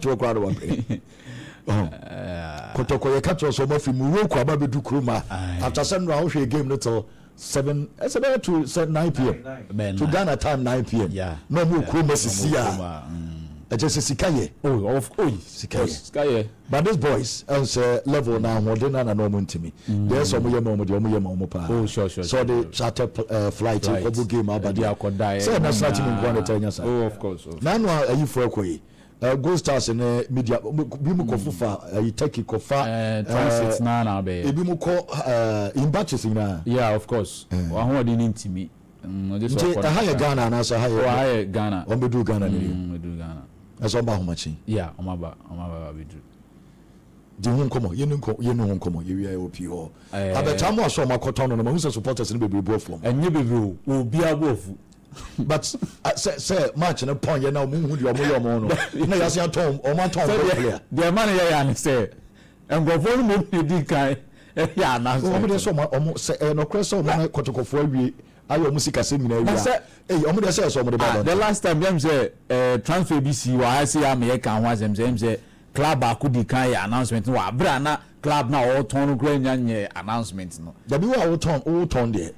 to crowd one kotoko ye catch us omo fi Morocco ababedu kroma after send round hwe game little 7 to 9 p.m. to Ghana time 9 p.m. no mo kroma sisia just sikaye sikaye but these boys as level now modern na no ntimi there's some ye mo pa sure so the charter flight for game abadi akodai say na start me go na tanya sa of course na no ayi for akoyi Go Stars in media bimu kofufa Turkey kofa transit na be ebimu ko in batches na of course wa ho de ntimi this one for higher Ghana na so higher Ghana on be do Ghana ni do Ghana aso ba homachi omaba be do di hun komo yenu hun komo yewi ayo pi ho abetamo aso makoto no ma supporters ni be bo from enye be obi abofu but say match na point ya na mu hu di omo no na ya se atom o ma tom player the man ya ni say engofo no mo di kan ya na so omo de so omo say no kreso omo na kotokofo awie ayo musika se mina awia omo de say so omo de ba the last time them say transfer BC wa say am ye kan ho asem say club akudi kan ya announcement wa bra na club na all ton go nya announcement no da bi wa all ton there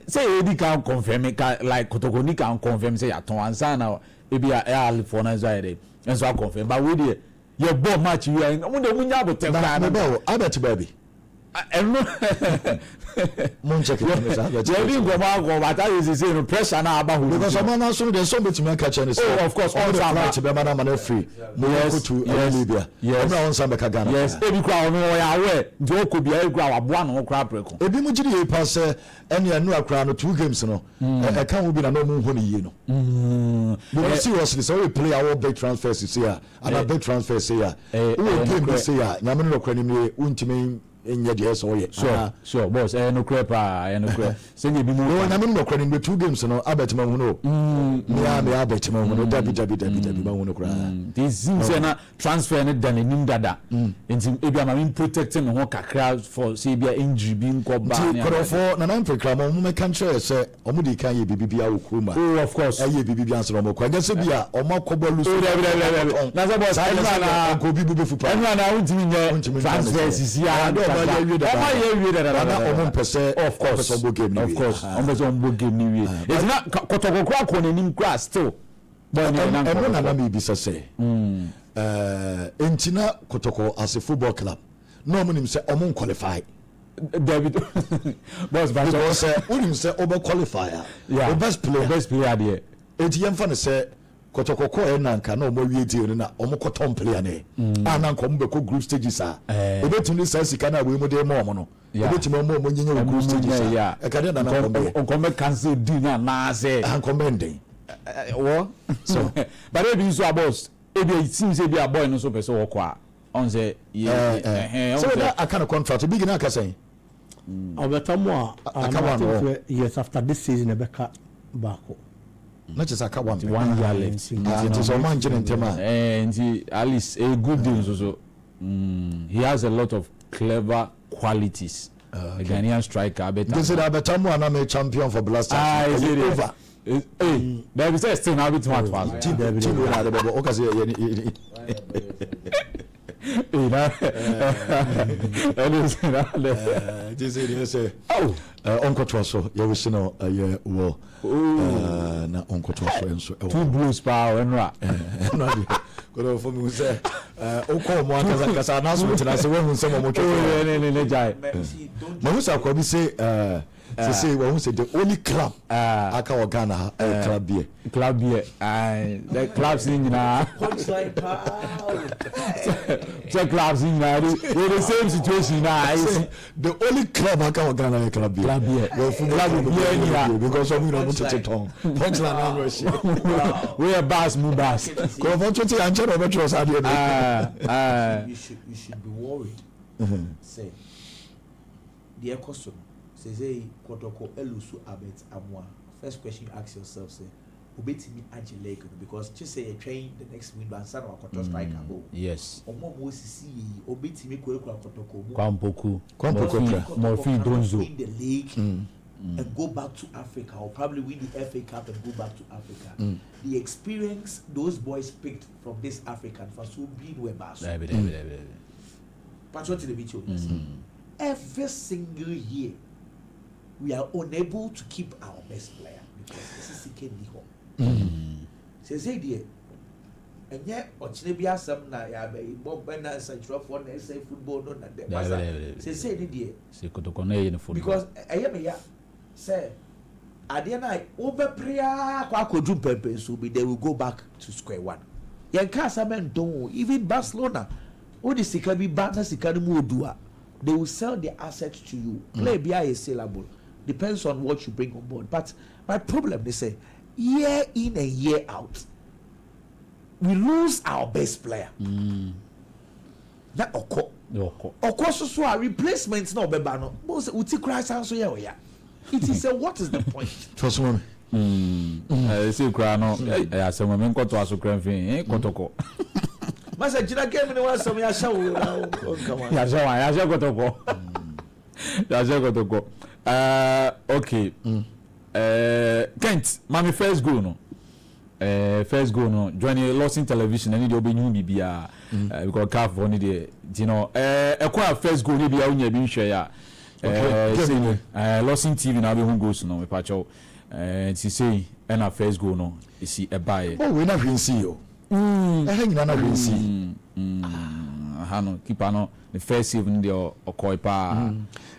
say Eddie can confirm it like Kotokoni can confirm say aton ansa na e bia e for na zaire and so confirm but we dey your ball match you and we dey munya botem na ball abet baby no mon check it say Eddie go but that is say no pressure na aba hu because someone na so dey so betimi catch any oh of course all that to be man na free no go to Libya every one some Ghana yes ebi kwa onu ya we nti okobia egwa waboa no kra preko ebi mu gidi e pass ene anu akra no 2 games no e kan wo bi na no mu ho ne yie no but seriously so we play our big transfers this year and our big transfers here we game this year nyame no kra ni me untimi enye de so ye sure boss no crap no crap say you be mo no na me no crap in 2 games no abetima hu no me abetima hu no dabi ma hu no kra this seems na transfer ne dan nim dada enti ebi ama me protecting ho kakra for say bia injury bi nko ba ne korofo na nan prekra mo me kan chere say omo di kan ye bibibia okroma oh of course ye bibibia answer mo kwa gese bia omo akobọ lu na say boss na ko bibu be fupa na untimi nye transfer sisi ya do ba ye wi dada na omo pese of course omo game ni of course omo so omo game ni wi it's not kotokokra ko nanim kra still but na me bi say entina kotoko as a football club no mo nim say omo qualify David boss ba say unim say over qualifier yeah best player there enti yemfa ne say kotokoko enanka na omo wie tie na omo kotom player ne ananka omo be ko group stages ebetumi say sika na we mo de mo omo no ebetumi mo nyenya group stages e ka de na onko cancel din na say commending what so but ebi so boss ebi it seems ebi a boy no so person work kwa on say so that kind of contract big na ka say obetamo yes after this season ebeka Barca not just a 1 year left it is a man in tema and at least a good deal so he has a lot of clever qualities a Ghanaian striker better this is Abetamo and I'm a champion for Blaster over hey there is still now bit much Uncle Trosso, you wish no a year war. Na Uncle Trosso and so 2 blues power and rap. Go for me, say, Oko Montaz announcement, and I say, when someone will Mamusa could say, say, when say the only club, Akawa Ghana, club beer, the clubs in clubs in the same situation now. The only club Akawa Ghana club beer. Because of you know what it's on. We are bass, move bass. Go on 20 and channel metros you should be worried. Say the question say Kotoko Elusu Abet Amwa. First question you ask yourself, say Obetimi Ajelego, because just say you're trying the next window and son of Koto striker. Yes. Omo Mosisi Obetimi Kotoko Kwampoku Morphy Donzo win the league and go back to Africa, or probably win the FA Cup and go back to Africa. The experience those boys picked from this African for so being were bad. But what did the video every single year we are unable to keep our best player because this is King Eben. Say dear, and yet Ochnebia some na ya be Bob Bena such for say football no na say dear because I am ya say Adiana over prayer kwakodum pepe so be they will go back to square one. Yankasa men don't even Barcelona all the sika be banner sika mu odua. They will sell their assets to you. Play BI is saleable. Depends on what you bring on board. But my problem, they say, year in and year out, we lose our best player. That of course, so our replacements no bebano. Most uti cry sound so yeah. It is a what is the point? Trust me. Say cry no. I say when go to aso cry fin. Kotoko. Masa jina game ni wasa me asha wo come ya sha kotoko okay Kent mami first goal no join Lawson television any dey obenyu bibia because calf for ni dey you know ekwa first goal ni bia unya bi hwe ya Lawson TV na be who goes no me pacho ti say na first goal no isi ebae we na hwe nsi yo nyina na hwe nsi hano keeper no the first save in the okoipa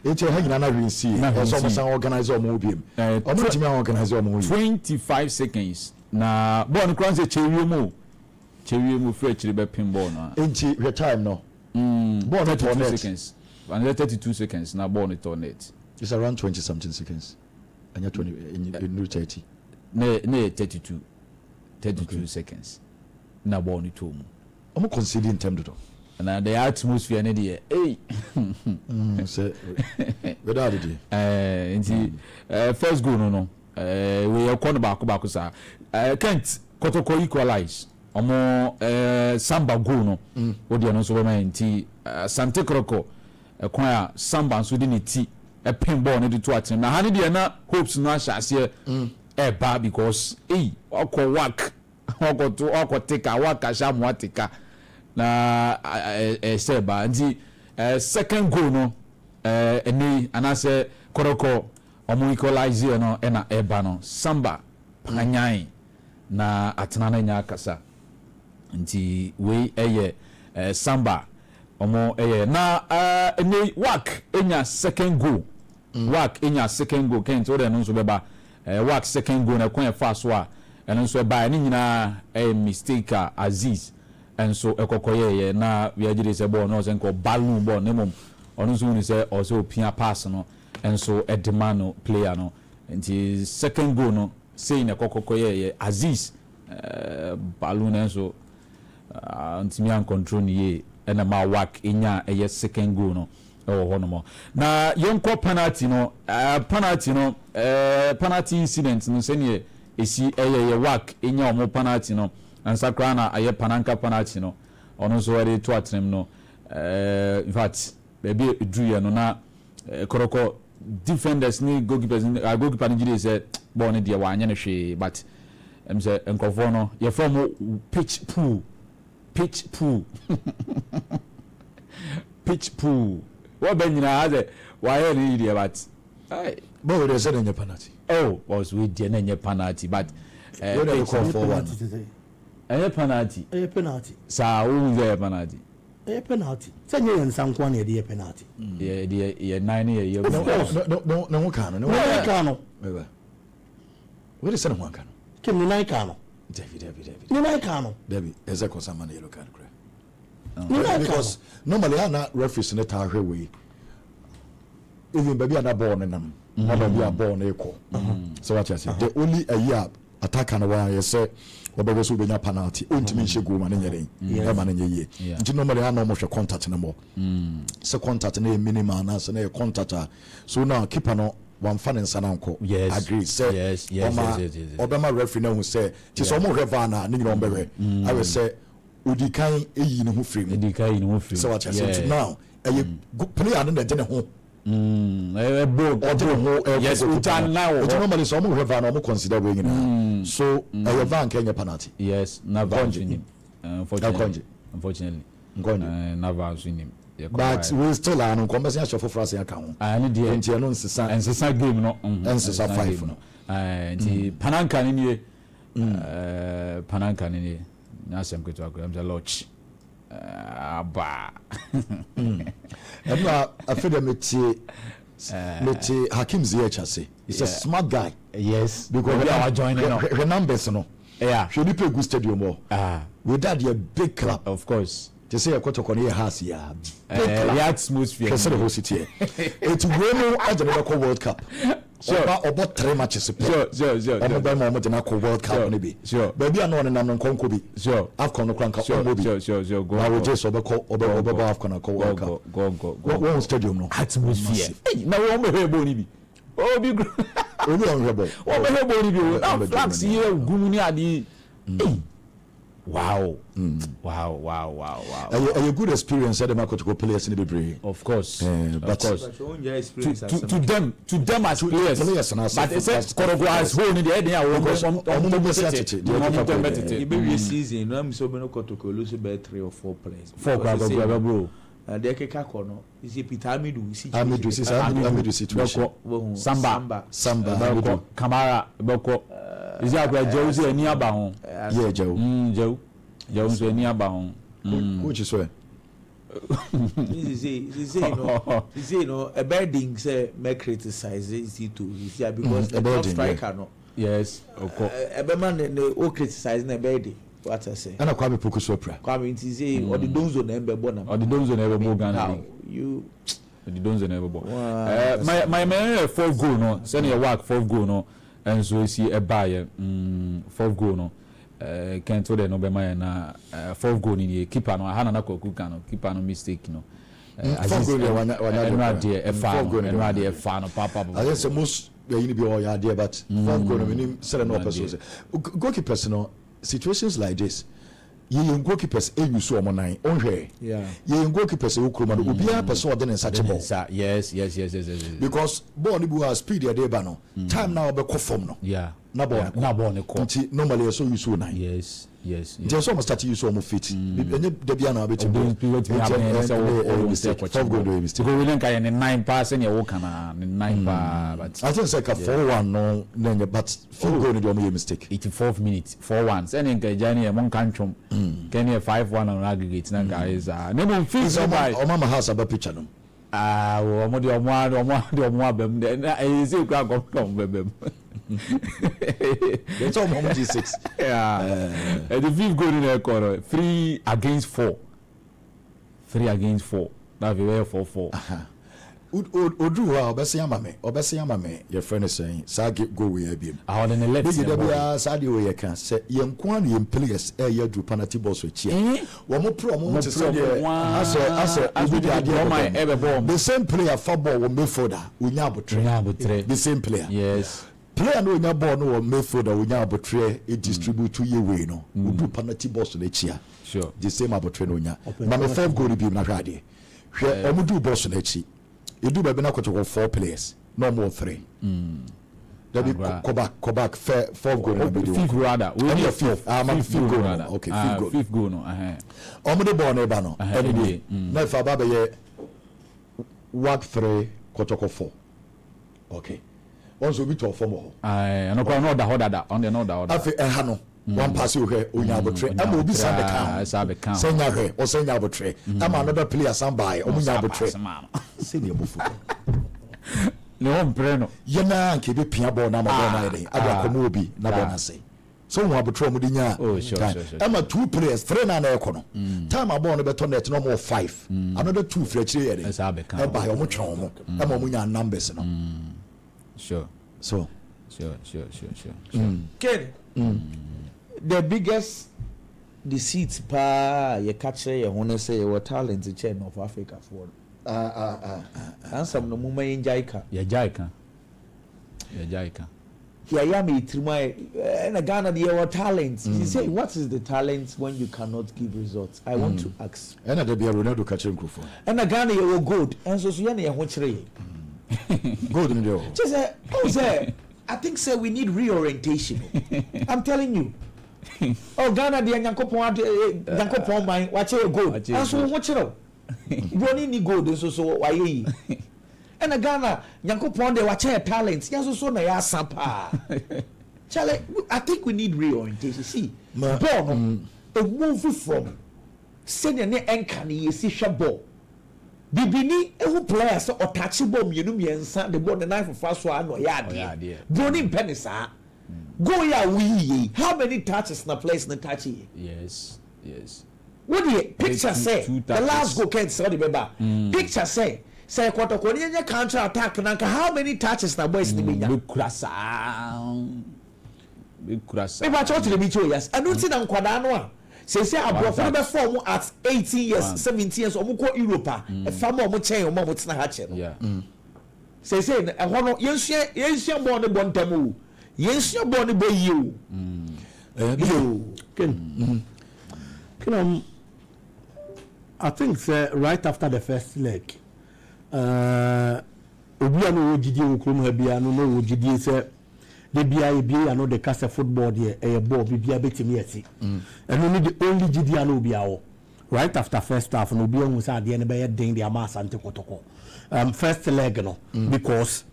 eti nyina na hwe nsi so mo san organize omo obiem omo timi organize omo 25 seconds na ball no cross chewie mu free chiri be pin ball na enti your time no ball no 32 seconds and 32 seconds na ball no turn net it's around 20 something seconds and you 20 in 30 ne 32 seconds na ball no to mu omo conceding time do na the atmosphere ne dey say without it nti first goal no we are corner back sa Kent Kotoko equalize omo Samba goal no o dey no so be man nti Sante Kroko kwan a Samba so dey ne ti pin ball ne dey to atem na ha ne dey na hopes no ahase ba because okọ work okọ take a work asha mo atika na say ba nti second goal no eni anase Koroko omo equalize no na eba no Samba panyan na atena na nya kasa nti we Samba omo na eni work enya second goal work enya second goal Kent o de no so beba work second goal na kwan fa so a eno so ba ni nyina mistake Aziz enso ekokoye na we agire se ball no se nko balloon ball ne mom onu so ni se o se opia pass no enso edemano player no nti second goal no say na ekokoye Aziz balloon enso ntimi an control ni ye ena ma work enya second goal no ho no mo na yonko penalty no penalty incident no se ne esi work enya omo penalty no ansakra na aye pananka penalty no ono so were to atrem no in fact baby drew no na Koroko defenders ni goalkeepers ni goalkeeper ni gide say ball ni de wa anya na hwe but em say enkofo no ye from pitch pool what ben nyina has why ni de but but we say na penalty was we de na penalty but we dey call for one penalty sa who is penalty penalty say nye nsankwa na de penalty ye nine ye no can we say no can kim ni nine can David ni nine can David is a cosama na yellow card because normally ana referees na ta hwe we even baby ana ball na nam na baby a ball na eko so what you say the only a year attack na wa you say obago so benya penalty ontimi nhye goal ma na nyere e ma na nye ye nti normally ana mo hwe contact na mo se contact na minimum na se na contact so now keeper no one fan in Sananko. Yes. Agree. Say, yes. Obama referee now say, "Tis almost Revana, nigga on bebe." I will say, "Udikai eyi no free." Udikai no free. So what I say now, good player and then home. Yes, utan now. Normally, some Revana almost consider winning. So, a van Kenya penalty. Yes, never winning. Unfortunately, never winning. But we still are on conversation for France account. And the NTN no nsesa game no nsesa 5 no. The pananka ni pananka ni na sem kwetu akwa am the lodge. Aba. Ema afede meti Hakim Ziyech say. He's a smart guy. Yes. Because we are joining now. Her numbers no. Yeah. Should he play good stadium with that a big club. Of course. They say a quarter corner has ya. The atmosphere. It's women at the World Cup. Sure. About 3 matches. Sure. I'm about to World Cup maybe. Sure. Baby, I know and I'm Concobi. Sure. I've come to Crank. Sure. Go. I will just over Afcon World Cup. Go. One stadium no. Atmosphere. Now we on be boni bi. Oh be good. Only on rebel. Oh be boni bi. Now flags here gumuni adi. Wow. A good experience at the market to go players in the Bray. Of course. But to them as players. But it's a choreographed whole in the idea. Maybe season, I'm so many lose about 3 or 4 players. 4 bro. The Keka no is a Pitamidu. Amidu situation. Samba. Kamara. Boko. Is that where Josie and Niabahon? Yeah, Joe. Jones and Niabahon. Which is where? He say no, a birding say may criticize it too. He say because a bird striker no. Yes, a man all criticizing a birding. What I say. And I quite pokus opera. Coming to say or the donzo never born. Or the donzo never born. You the donzo never born. My man 4 goal no. Send your work 4 goal no. And so you see a buyer 4 goal no. Kento de no be my na fourth goal ni keeper no ha na kwaku kan no keeper no mistake no fourth goal no papa I guess most you be all idea but fourth goal no say no person goalkeepers no situations like this ye goalkeepers use so omonan onhwe ye goalkeepers e okroma no obia person odene sache ball yes because ball ni bu speed ya dey ba no time now obekọ form no na ball ne ko normally so use so nine yes just almost start use so mo fit enye da bia na obeti fourth goal do mistake go win kan 9% ne wo kana 9 but I think say ka 4-1 no nenye but field goal ni do mo mistake 84th minute 4-1 sene nka jani e mon kan twom can 5-1 on aggregate na guys ne mo fit so by o mama house aba picture no omo de abem de na e se kwa kom bebem it's all moment G6 the fifth goal in the corner 3 against 4 that we were 4-4 odu wa obese amame your friend is saying sa go we abiem on the left side bia sa de we kan se yenko an yem players ye do penalty box we chia wo mo pro mo to say the same player for ball wo midfielder unya abotre the same player yes player no unya ball no wo midfielder unya abotre e distribute to ye way no wo do penalty box le chia sure the same abotre no unya na me five goal bi na hwade hwe o mo do box le chi you do baby na ko 4 players no more 3 that be go back 4 goal na be fifth rather we need fifth goal okay fifth goal no omo de ball na ba no any na fa ba be ye work 3 kotoko 4 okay once we to form ho no kwa no da on the no da afi ha no one pass you here onya abotre am obi sabe kan senya hwe o senya abotre am another player sambai omunya abotre senior bofu no breno yena nke be pia ball na ma ball na yede ada komo obi na ball na say so hu abotre mu di nya am 2 players 3 na ekono time ball no beto net no more 5 another 2 free chire yede e ba yo mo twon mo am omunya numbers no sure Kid the biggest deceit you catch your honor say your talent in chain of Africa for answer no muma in jaika yeah me trimai and Ghana your talent you say what is the talent when you cannot give results I want to ask and there be Ronaldo catching microphone and Ghana you good and so you na ho chire good in there just say I think say we need reorientation I'm telling you Ghana de Nyankopon man wache gold aso ho chiro broni ni gold so waye yi and Ghana Nyankopon de wache talent yaso so na ya sapa chale I think we need reorientation see ball no a move from senior ne enka ne yesi hwe ball bibini ehu players o touch ball mienu miensa the ball the knife for so ano ya de broni penisa go ya we how many touches na place na touch yes what the picture say the last goal can't say the beba picture say kotoko ni nya counter attack na how many touches na boys ni benya big kurasa me ba cho tele bi cho yes anu ti na nkwada no a say abrofo be form at 18 years 17 years omo ko Europe e fam omo chen omo tena ha che no say e ho no yensia bo ne bo ntamu yensia bo ne bo yiu I think right after the first leg obi no wogidi okrom ha bia no wogidi say de bia e bia no de kasa football de e ball bia betimi ati and only the only gidi no bia wo right after first half no bia hu say de ne be ye den de ama asante kotoko first leg no because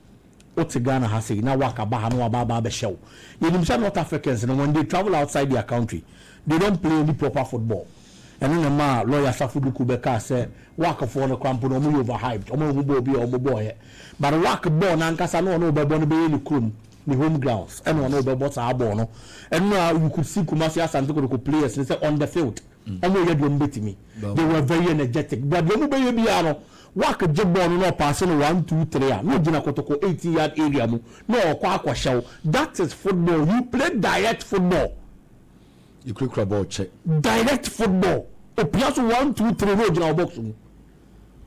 Ghana has say na waka ba ha no aba be show you know North Africans no when they travel outside their country they don't play any proper football and then ma lawyer Safudu Kubeka say waka for no cramp no mo overhyped o mo hu bo bia o boy but waka ball na nkasa no be bo no be ni krum the home grounds and one over what's our born and now you could see Kumasi Asante Kotoko players on the field and we had them beating me they were very energetic but the only way you are work a job ball no passing 1 2 3 no Jina Kotoko 80-yard area no kwa show that is football you play direct football you quick ball check direct football opia so 1 2 3 road na box mu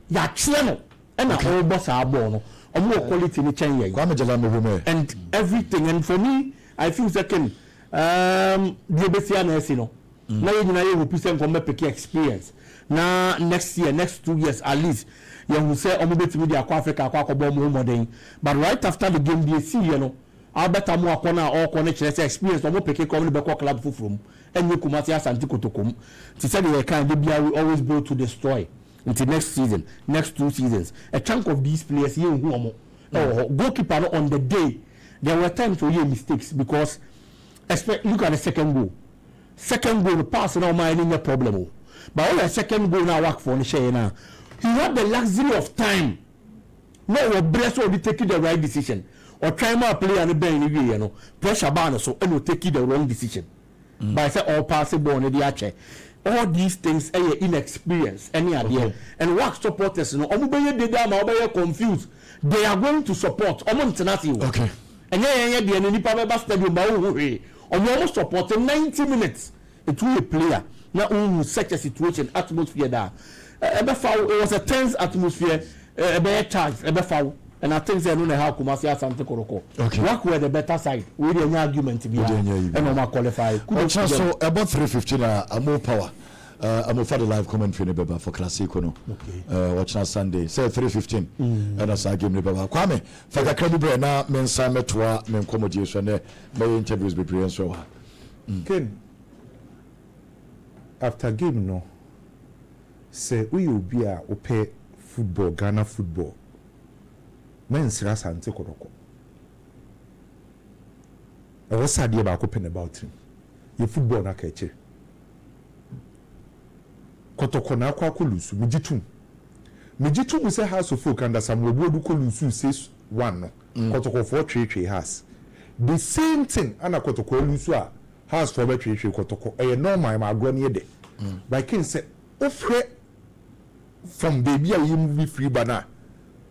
ya kire no e na all boss a ball no omo quality ni chen ye Kwame Jala me and everything. And for me, I feel second the besia na esi no na ye nyina ye hope say nko make experience na next year next 2 years at least you will say omo betimi dia kwa Africa kwa akobọ mo modern, but right after the game be see you know I better mo akona all connect experience omo peke come be kwa club fufrum enye Kumasi Asante Kotokom ti say they can be we always go to destroy until next season, next 2 seasons. A chunk of these players here who are goalkeeper on the day there were times for you mistakes because look at the second goal the pass now my any problem but all the second goal now work for the share now he had the luxury of time no or breast or be taking the right decision or try more play and bend you know pressure ban so and will take the wrong decision but I say all possible on the archer. All these things are inexperience any idea and work supporters no omo dey down ma confused they are going to support omo international okay and yeah the nipa be stadium ba wo omo support 90 minutes it will a player na such a situation atmosphere there it was a tense atmosphere be charge be foul and I think they know how Kumasi Asante Koroko work with the better side we dey argument be and no qualify so about 3:15 more power I'm for the live commentary ne for Cl&aacute no watch na Sunday say 3:15 and as game ne baba Kwame for the crowd bre na men san metoa men comedy so ne my interviews be pre so Ken after game no say we obi a opɛ football Ghana football men sira Asante Koroko e was sad about open about him your football na kache Kotoko na akwa kolusu mijitum say house of folk and Samuel Bodu kolusu says 1 no Kotoko for 3 has the same thing ana Kotoko lusu a house for 3 Kotoko e normal ma agro de by King say ofre from baby a you be free bana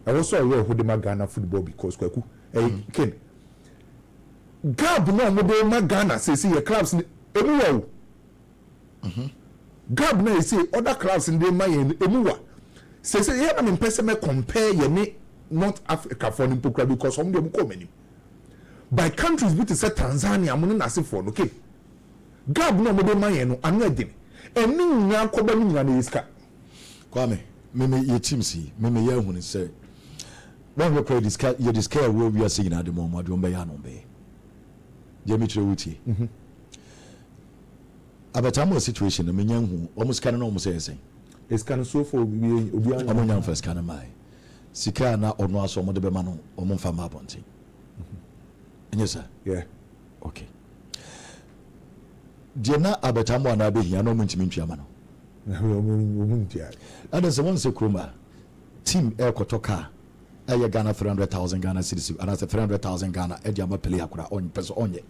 I also aware who the Ghana football because kwaku Ken Gab no mo de Ghana say your clubs everywhere Gab na say other clubs in the mayen emuwa say here na me person me compare ye ne North Africa for nimpo because some dem come any by countries bit say Tanzania mo na say for okay Gab no mo de mayen no anu edin eni nya akoba ni nya na iska Kwame me ye team si me ye hu say when we play this you discuss where we are saying at the moment do be ya no be Dimitri Wuti abatamo situation na menya hu almost can no almost say it's can so for obi omonya first can mai sika na ono aso mo de be ma no omo fa ma bonti yes sir yeah okay jena abatamo na be hia no mo ntimi ntwa ma no and then someone say kroma team air kotoka aye Ghana 300,000 Ghana cedis and that's 300,000 Ghana e dia ma play akura on person onye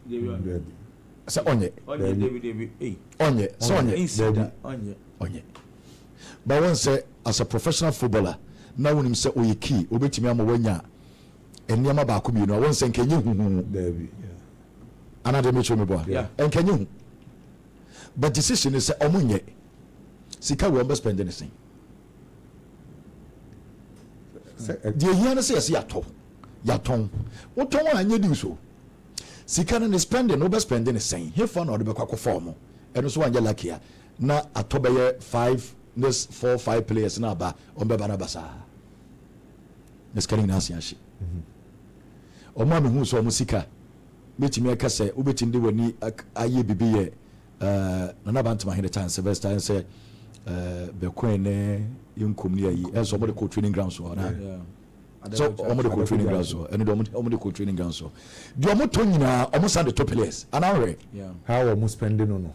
say onye onye so onye but one say as a professional footballer now when him say oye key obetimi am wanya eniama ba ko bi no one say nkenye hu another me me boy nkenye hu but decision is say omunye sika we am spend anything the here say yes yaton woton anye di so sika na spending no be spending the same here for na de be kwakọ form eno so anje lucky na atobeye 4-5 players na ba on be bana basa nes kani na asiashi o ma me hu so mo sika betimi aka say obetinde wani aye bibiye na ba ntama hede chance Sylvester say be kwene yunkum ni ayi enso mo de co training ground so na so omo de co training ground so eno de omo de co training ground so di omo to nyina omo sand the top players anawre how omo spending no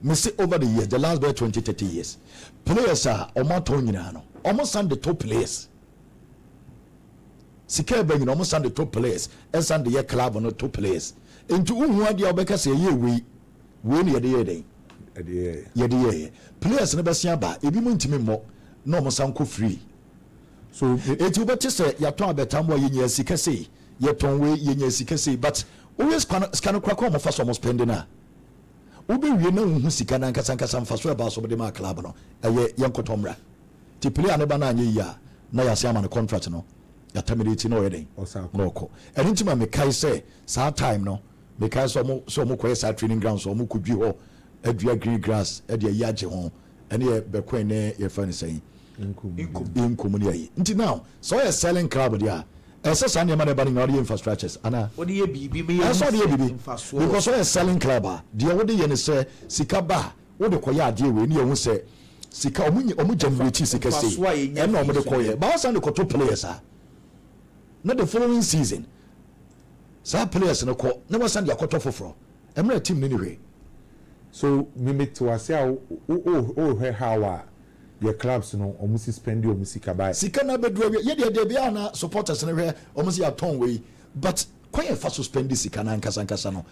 me say over the years the last 20-30 years players are omo to nyina no omo sand the top players sika be nyina omo sand the top players and sand the club no top players into unhu ade obeka say ye we ne ye yede players ne besia ba ebi mo ntimi mo na omo sanko free so eti obeti say yaton abetam wa yenya sika sei yeton we yenya sika sei but always scan crack omo fa so mo spending na Ubi we know who sika na nkasa mfaso eba so de ma club no eye yenkotomra ti player ne ba na anye ya na ya sia ma contract no ya terminate no yeden no ko eni ntima me kai say sa time no me kai so mo ko sa training ground so mo kudwi ho adua green grass e de ya je ho ene ye be kwen ne ye fa ni say inkum ni ayi nti now so you selling club dia ese sa ne ma ne ba ni infrastructures ana what do you be me because so you selling club dia wo de ye ne say sika ba wo de koya ade we ni ye hu say sika omu generate sika say e na omu de koye ba san de koto players na the following season sa players no ko na wasan de akoto foforo emre team ni we so me to ase how your clubs no omusi spend your musika buy sika na bedu ye de bia na supporters na hwe omusi aton we but koye fa suspend sika na nkasa no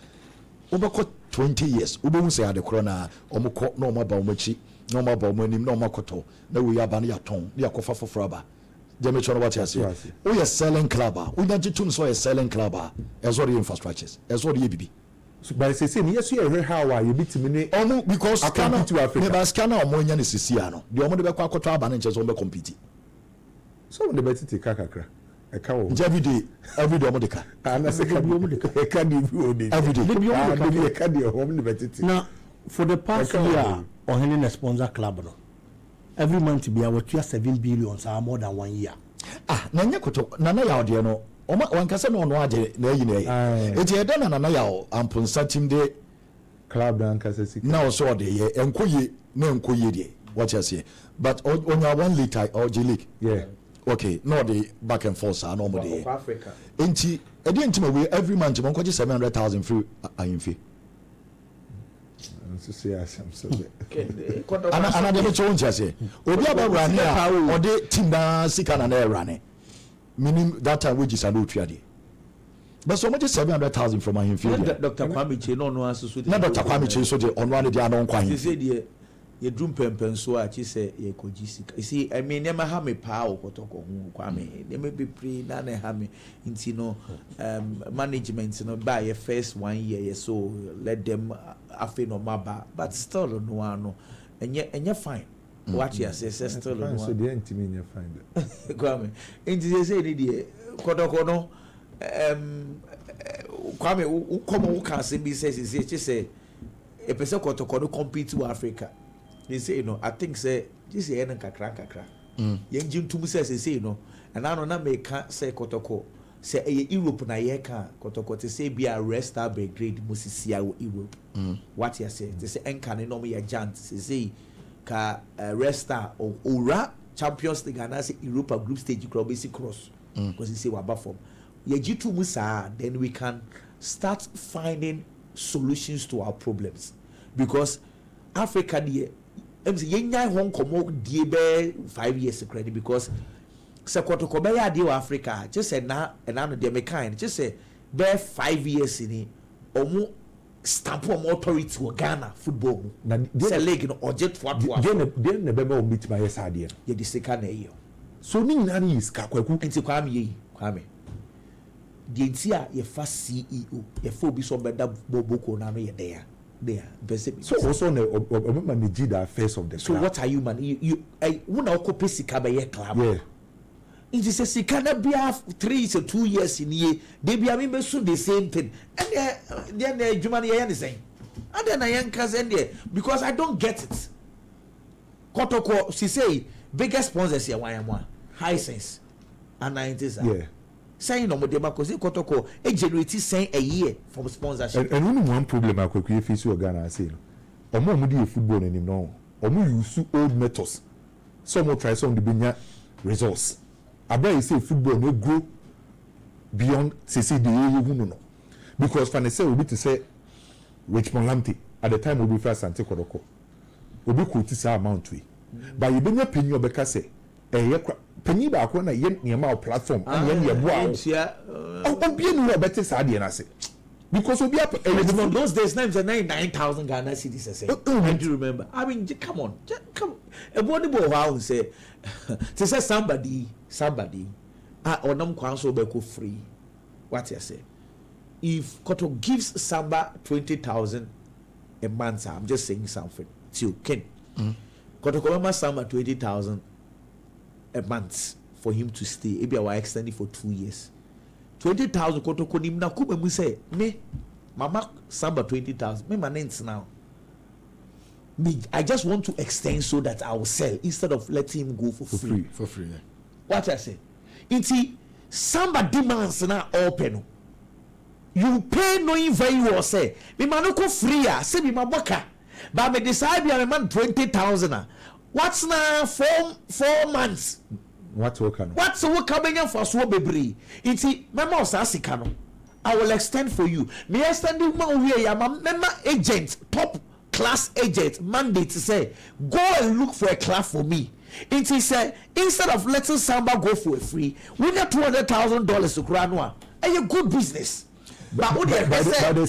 obako 20 years obehu say ade kro na omko na omaba omachi na omaba omanim na omakoto na we aba na yaton na yakofa foforo aba jeme chono what you say o ye selling club o nyaji tun so ye selling club ezo the infrastructures ezo the bibi so by say me yes you how you beat me omo because Ghana me ba Ghana omo nya ne sisia no de omo de be kwa akoto aba na nche so be compete so de be titi kakakra e ka wo every day omo de ka na se ka bi omo de ka e ka di bi o de every day e ka di omo de be titi now for the past year on any sponsor club no every month be our 7 billion so more than 1 year na nya koto na ya ode no oma wankase no aje na yi na yi eti eda na ya amponsa team de club dan kase sika na so ode ye enkoye na enkoye de what you say but on your 1 league or J League yeah okay no the back and forth are no more of Africa enti edi enti we every month mon kwaje 700,000 free ayinfi so say as am so ana de cho ntia say obi abawrane a ode team na sika na rane meaning that time wages are not ready but so much 700,000 from ayinfi Dr. Kwame Che no aso na Dr. Kwame Che so de on one de anon kwan he say de ye drum pempen so a chi say ye koji sika you see I mean nema ha me pa o kotoko hu Kwame nema be pre na na ha me nti no management no buy your first 1 year so let them afi no maba but still no ano enye fine what you say still no so the intimi nya fine Kwame nti say ni de kotoko no Kwame u come u can say be say a person kotoko no compete to Africa. They say, you know, I think say this year and kakra. Young Jim to say, you know, and I don't know make say kotoko say Europe na ye can kotoko to say be a rest up grade musisia Europe. What you say? They say encan no me a giant say ka rest or ora Champions League and I say Europa group stage club basic cross because you say what about form. Ye G2 musa then we can start finding solutions to our problems because Africa the yenya hon komo die be 5 years credit because se kotoko be ya die Africa just say na no de me kind just say be 5 years ni omu stamp of authority to Ghana football na say league no ojet for den ne be be o meet my yes ade ye di sika na ye so ni nyina ni iska kwaku enti Kwame the entire ye fa CEO ye fa obi so be da boboko na no ye there so also no manage the affairs of the so club. What are you man you when I copy sika be club yeah it is a sika na be 3 to 2 years in ye they be am be so the same thing and then the Juma ye yan saying and then I yan cousin there because I don't get it kotoko she say biggest sponsors here one high sense and 90s yeah saying no more because kotoko e generate saying a year from sponsorship and only one problem akwaku e face Ghana say no omo di football anim no omo use old methods some try some the benya results abia say football no grow beyond say the you no because for say obi to say Richmond Lamte at the time obi first Sante Kodoko obi quote say amount we but you benya penny obeka say penny ba ko na ye niema platform and ye boa o bi enu obete sa de na say because obi from those days names are 9,000 Ghana cedis say I do remember I mean come on a body boy how say to say somebody onam kwan so be ko free what you say if Koto gives Samba 20,000 a month. I'm just saying something. So Ken, Kotoko Samba 20,000 a month for him to stay. Maybe I will extend it for 2 years. 20,000 Kotoko Nimna Kuba say me, Mama Samba 20,000. Me my name's now. Me, I just want to extend so that I will sell instead of letting him go for free. For free. Yeah. What I say? It's Samba demands now open. You pay knowing very well say me manoko free say me maboka but me decide be a man 20,000 what's now 4 months What's work? what's the work coming for so bebre it's member of Sasika no I will extend for you me extend the man here ya member agent top class agent mandate to say go and look for a class for me. It is instead of letting Samba go for a free we get $200,000 to Granua a good business. But the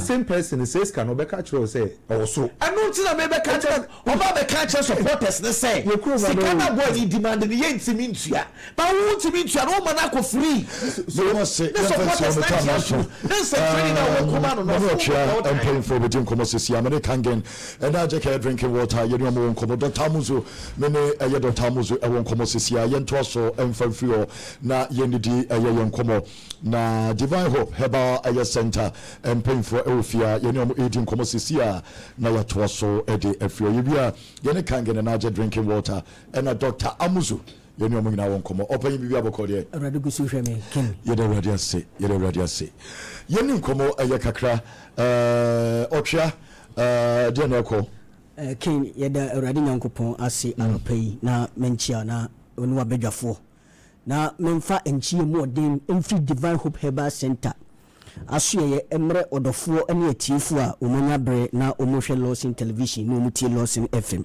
same person says can catch or say also. I know to the catch the catcher supporters they say Sikana boy demanded the yen to meet you but who to meet you no manako free So must say this training will come out on I'm paying for the gym commerce Yamane Kangen and I just drinking water you know Komodo Tamuzu many a Yadon Tamuzu I won't commerce Yen Tosso and Fanfio na Yendi Komo na Divine Hope Heba Aya Center and paying for Elfia, you know, eating Comosisia, na ya Twaso, Eddie, Efio, Yubia, Yene Kangan and Aja drinking water, and a Dr. Amuzu, you know, Muna won't come open you have a cordial. Radugusu King. You're ready, say, you're ready, say. Yenin Komo Ayakakra, Ocha, Dianoko. King, Yeda Radin Yankopon, I see, Pay, na Menchia, na Unwa Bedjafo. Na memfa enchie mo den emfi Divine Hope Herbal Center asoye emre odofo ene atiefo a omanya bre na omohwe Lawson television no mutie Lawson FM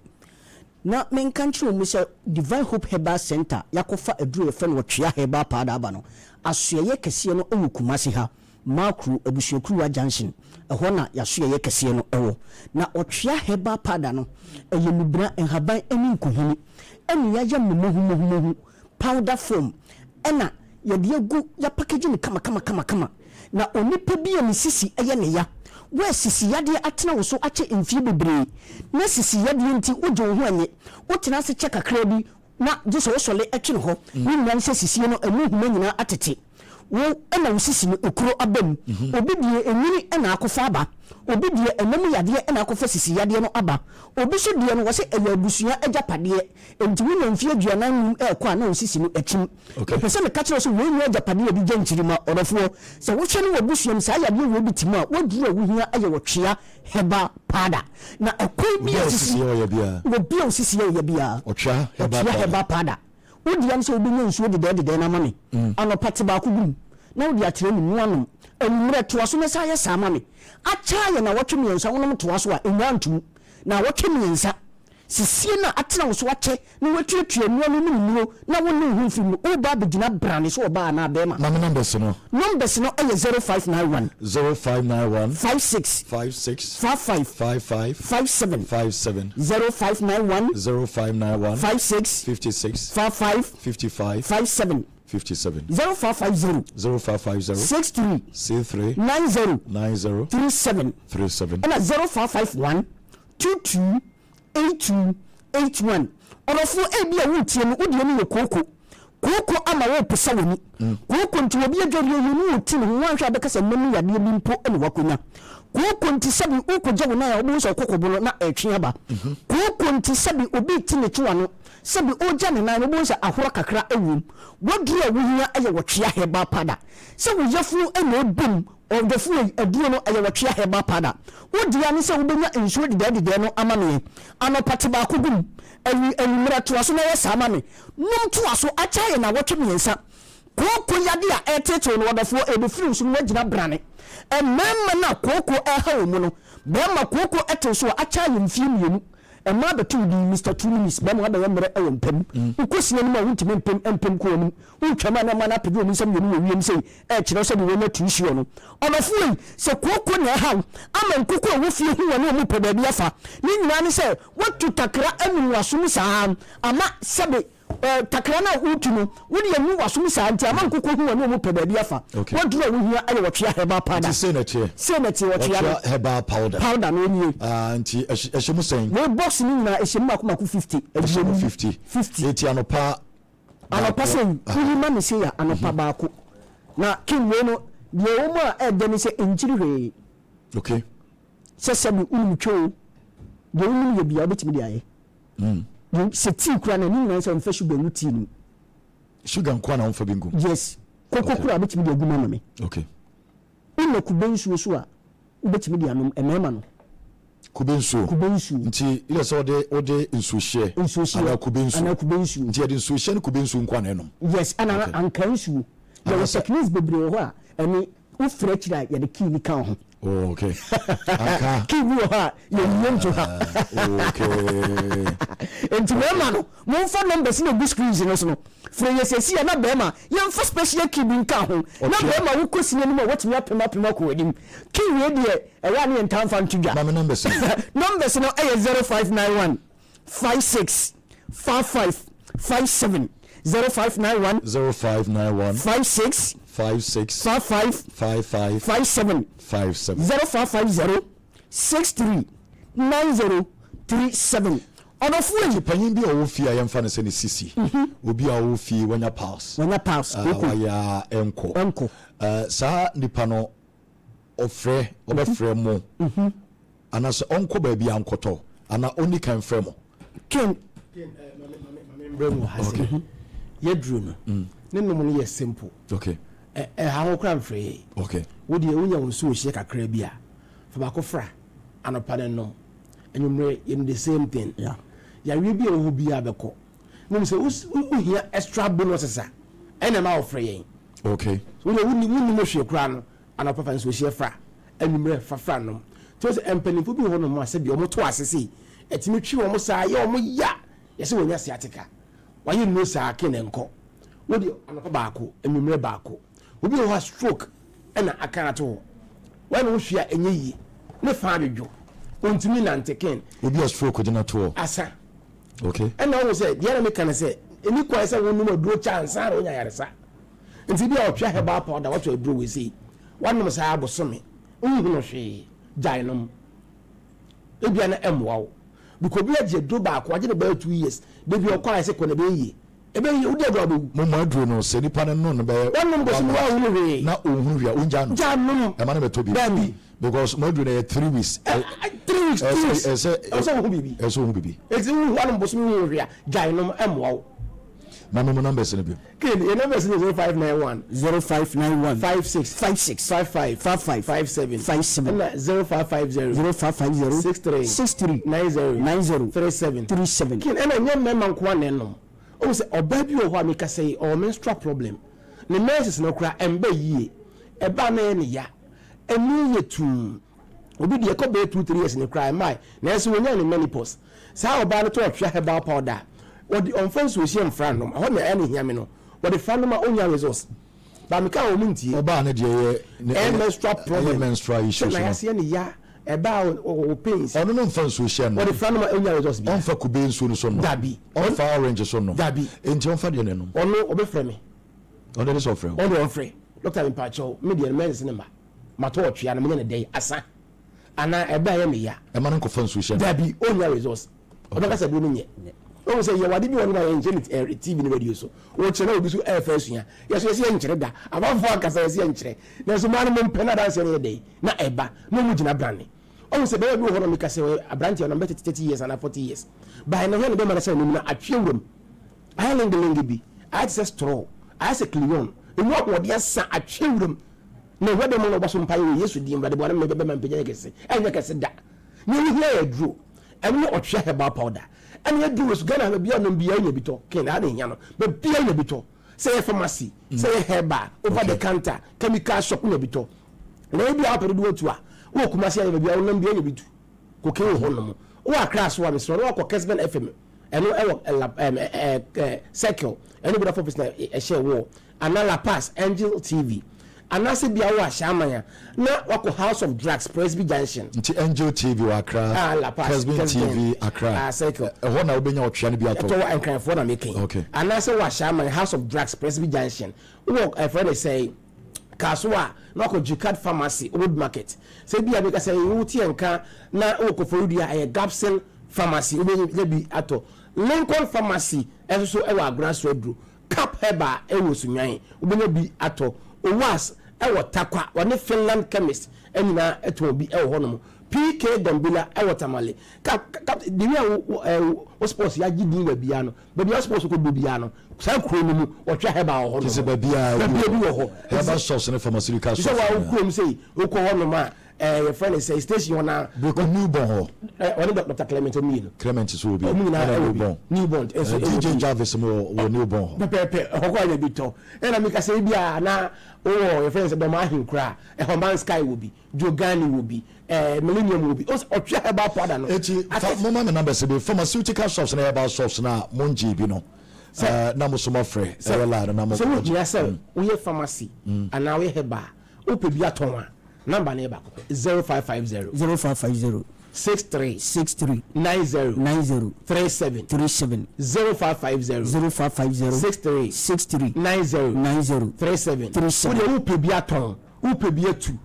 na menkanchi omusa Divine Hope Herbal Center yakofa aduru efe no twea herbal pada aba no asoye kese no ewukumase ha makru ebusuakru junction eho na yasoye kese no ewo na otwea herbal pada no eyemubra enhaban eni nkohuni enu yaje mmohu powder foam ena yede agu ya package ni kama na onipa bia ni sisi eye ne ya we sisi yade atena wo so ache mfie bebre na sisi yade nti ojo ho anye wotena se check kakra bi na jeso wo sole etwe ho ni nwan se sisi no enu huma nyina atete wo ena wo sisi no okuro abam obi die enwini ena akofa aba obi die enam yade ena akofa sisi yade no aba obi so die no wo se eya abusua ajapade enti wo namfie aduanan ekwa na wo sisi no akim pese me ka kire so wo nyu ajapade bi gyanchiri ma orofo se wo hwe no wo busua sa yade wo bitim a wo duru wo hia aye wo twea heba pada na ekoi bi sisi wo bi o sisi ye bia o twea heba pada wo di am so obi nyu nsuo de na mame anopate ba kugum na wo di atere mu nuanom emre to aso mesa ya sama me acha ye na wotwe miensa wonom to aso a enwantum na wotwe miensa sisie na atena wo so ache na wotwetwe nuano no nuo na wonu hu fi mu o ba begina brane so oba na be ma na numbers no eye 0591 56 55 57 0591 56 57 0550 63 90 37 and 0551 22 82 81 orofo ebia wutie no wodie no koko ama wo pesa woni koko nti obi adwari yenu wuti no wanhwa abekasa menu yade bi mpo ene wakonya koko nti sabi ukogye wo na ya obo so koko bolo na etwe aba koko nti sabi obi ti ne twa no sabi oja ne na obo so ahoro kakra awum woduru awuhia aye wotwea heba pada se wo yafu ene obum of the food aduro no aye wotwea heba pada wodia ne se wobenya ensuo de no amane anopate ba kugum enumra to aso na yesa amane num to aso acha ye na wotwe miensa koko yade a eteto no wodafo ebefiri so no wagina brane ememma na koko eha mu no bemma koko eto so acha ye mfie mienu emma betu di Mr. Tunis bemma ba yemre ewo mpem ukosi ne ma wuntime mpem ko onu untwama na mana pedu omu nsam yenu wiem sei kire so de wo na tuishio no onofui se koko na eha ama nkoko wo fie hu wona omu peda bia fa ni nyina ne se watu takra anu wasom saa ama sebe takrana utuno wodi emu wasom sa anti ama nkoko hu wonu mu pe ba bia fa wodro wo hia aye wotwe herbal powder say na tie wotwe herbal powder no nie anti ehemu sen we box ni na ehemu akomako 50 50 eti anopa sen kuni ma me say ya anopa baako na kin we no de wo ma e de ni say enjiri hwe okay sesabi unumtwo de unum ye bia obetimi de aye se tea kura na ni na se mfa sugar no tea ni sugar nkwa na mfa bingu yes koko kura betimi de aguma me okay ina kubensu so a ubetimi de anom emema no kubensu nti ile so ode nsuhye ana kubensu nti ade nsuhye ne kubensu nkwa na enom yes ana ankansu there was techniques bebre ho a eni ufre kira ya de key ni kan ho oh okay aka kibu ha ye nyonto ha okay enti mema no mo fa numbers no big screens no so no free yesesi na bema ye fa special kibu nka ho na bema wo kosine no what me apema ko wadim kiwi de ewa ne ntan fa ntudwa na numbers no 0591 56 55 57 0591 56 55 57 0550 63 9037 ono fuwe panyin bi owo fi ayemfa ne se ne sisi obi a owo fi wanya pass ya enko sa nipa no ofre obefre mo ana so onko ba bi ankoto ana oni kan frɛ mo mame bremu hase ye dru no ne no mo ye simple okay ha ho kra mfrɛ okay wodi wonya wonso ohye kakra bi a fa ba ko fra anopa ne no enwumre in the same thing ya wi bi owo bi abekɔ no say uhia extra bonuses a ena ma ofrɛ yen okay so woni mo hwe kra no anopa fa nso ohye fra enwumre fa fra no to say empanifo bi ho no mo ase bi o mo to asese etimi twi wo mo saa ye o mo ya yese wonya siatika waye no saa kenenko wodi anopa baako enwumre baako obi ho stroke ena akara to when wo hwia enye yi ne fa adwo ontimi na nteken obi stroke gina to asa okay ena wo say dia na me kan say eni kwa say wo numa duro chance ara onya yaresa nti bia o hwia heba powder what to duro we say wanum say abosome nhu no hwe jainom ebia na emwawo because bia je do ba ko age de ba 2 years de bia o kwa say ko na be yi ebe yi udi agba bu mo ma duro no se nipa ne no be wanum bo so wa hu we na ohunu hwia onja no janum e ma na be to bi because mo duro na 3 weeks 3 weeks so hu bibi ezi hu wanum bo so hu hwia jainom emwawo mama mo numbers ne bi kin your numbers is 0591 56 55 57 63 9037 kin ena nyem mema nko anenom o se oba bi o ho ameka say o menstrual problem ne nurses no kra emba yie eba na ne ya enu yetum obi de ko be 2-3 years ne kra mai na so wonya ne menopause sa oba no to hwa herbal powder wodi onfense wo hie mfra no ho na ene hia me no wodi fa no ma onya resource ba me ka o muntie oba na de ye menstrual problem menstrual issues na yase ne ya eba o pains ono no mfa nso hye no wodi fa no ma onya resource bi onfa kube nso no so no dabi onfa orange so no dabi enti onfa de ne no ono obefre me ono de so frɛ ono onfre doctor me pacho me de medicine ma mato otwea na me ne dey asa ana eba ya me ya e ma no nkofa nso hye dabi onya resource obeka se do no nye o say ye wadi bi wonu ba ye nkyere TV ni radio so o chere obi so efa asua yeso ye nkyere da abafo akasa ye nkyere na so man mo mpena da se ne dey na eba no mu gina brane o say be bi ho no mi kase abranti na 30 years and 40 years by na he no be mara se no na atwewum ayelengelengi bi I say straw I say cleon enu akwode asa atwewum na wede mo no baso mpaye yesu di mbade bo na me be mampenya kese enye kese da ni here dro enu otwe herbal powder and you do is Ghana be on be anya bito ken na nya no be bia anya bito say pharmacy say herbal over the counter chemical shop nya bito na bia apere do otu a wo kuma se anya bia wonam bia anya bitu ko ken ho no mo wo akra so wa me so wo ko Kesben FM eno e cycle eno bida for business e share wo anala pass Angel TV anase bia wo ahyamanya na wako House of Drugs Presby Junction nti Angel TV Accra Presby TV Accra cycle ho na obenya otwea ne bia to enkranfo na making anase wo ahyamanya House of Drugs Presby Junction wo a friend say kaswa na ko Jikad Pharmacy Old Market say bia be ka say wo tie nka na wo ko forudua Gapsen Pharmacy wo be ato Lincoln Pharmacy eso so e wa Grass Road Cap Heba e wo sunwan wo be ato owas ewo takwa wone Finland chemist enina eto bi ewo hono PK Dombila ewo tamale the way wo sports ya gidi wa bia no bia sports ko do bia no sa kuro no mu otwa heba ho hono se bia bi wo ho heba shops ne pharmaceutical shops so wa kuro mu sei wo ko hono ma your friend say station wana because newborn ho one Dr. Clement Omino Clement so be newborn so DJ Jarvis mo newborn pepe ho ko ya bi to na me ka say bia na your friend say be ma hin kra Homan Sky will be Jogani will be Millennium will be otwa heba powder no mama me number say be pharmaceutical shops na heba shops na monji bi no na mo so mo frɛ na mo so we say we pharmacy and now we heba o pe bi aton number neighbor 0550 63 90 37 0550 63 90 37 wo pe bi aton wo pe bi atu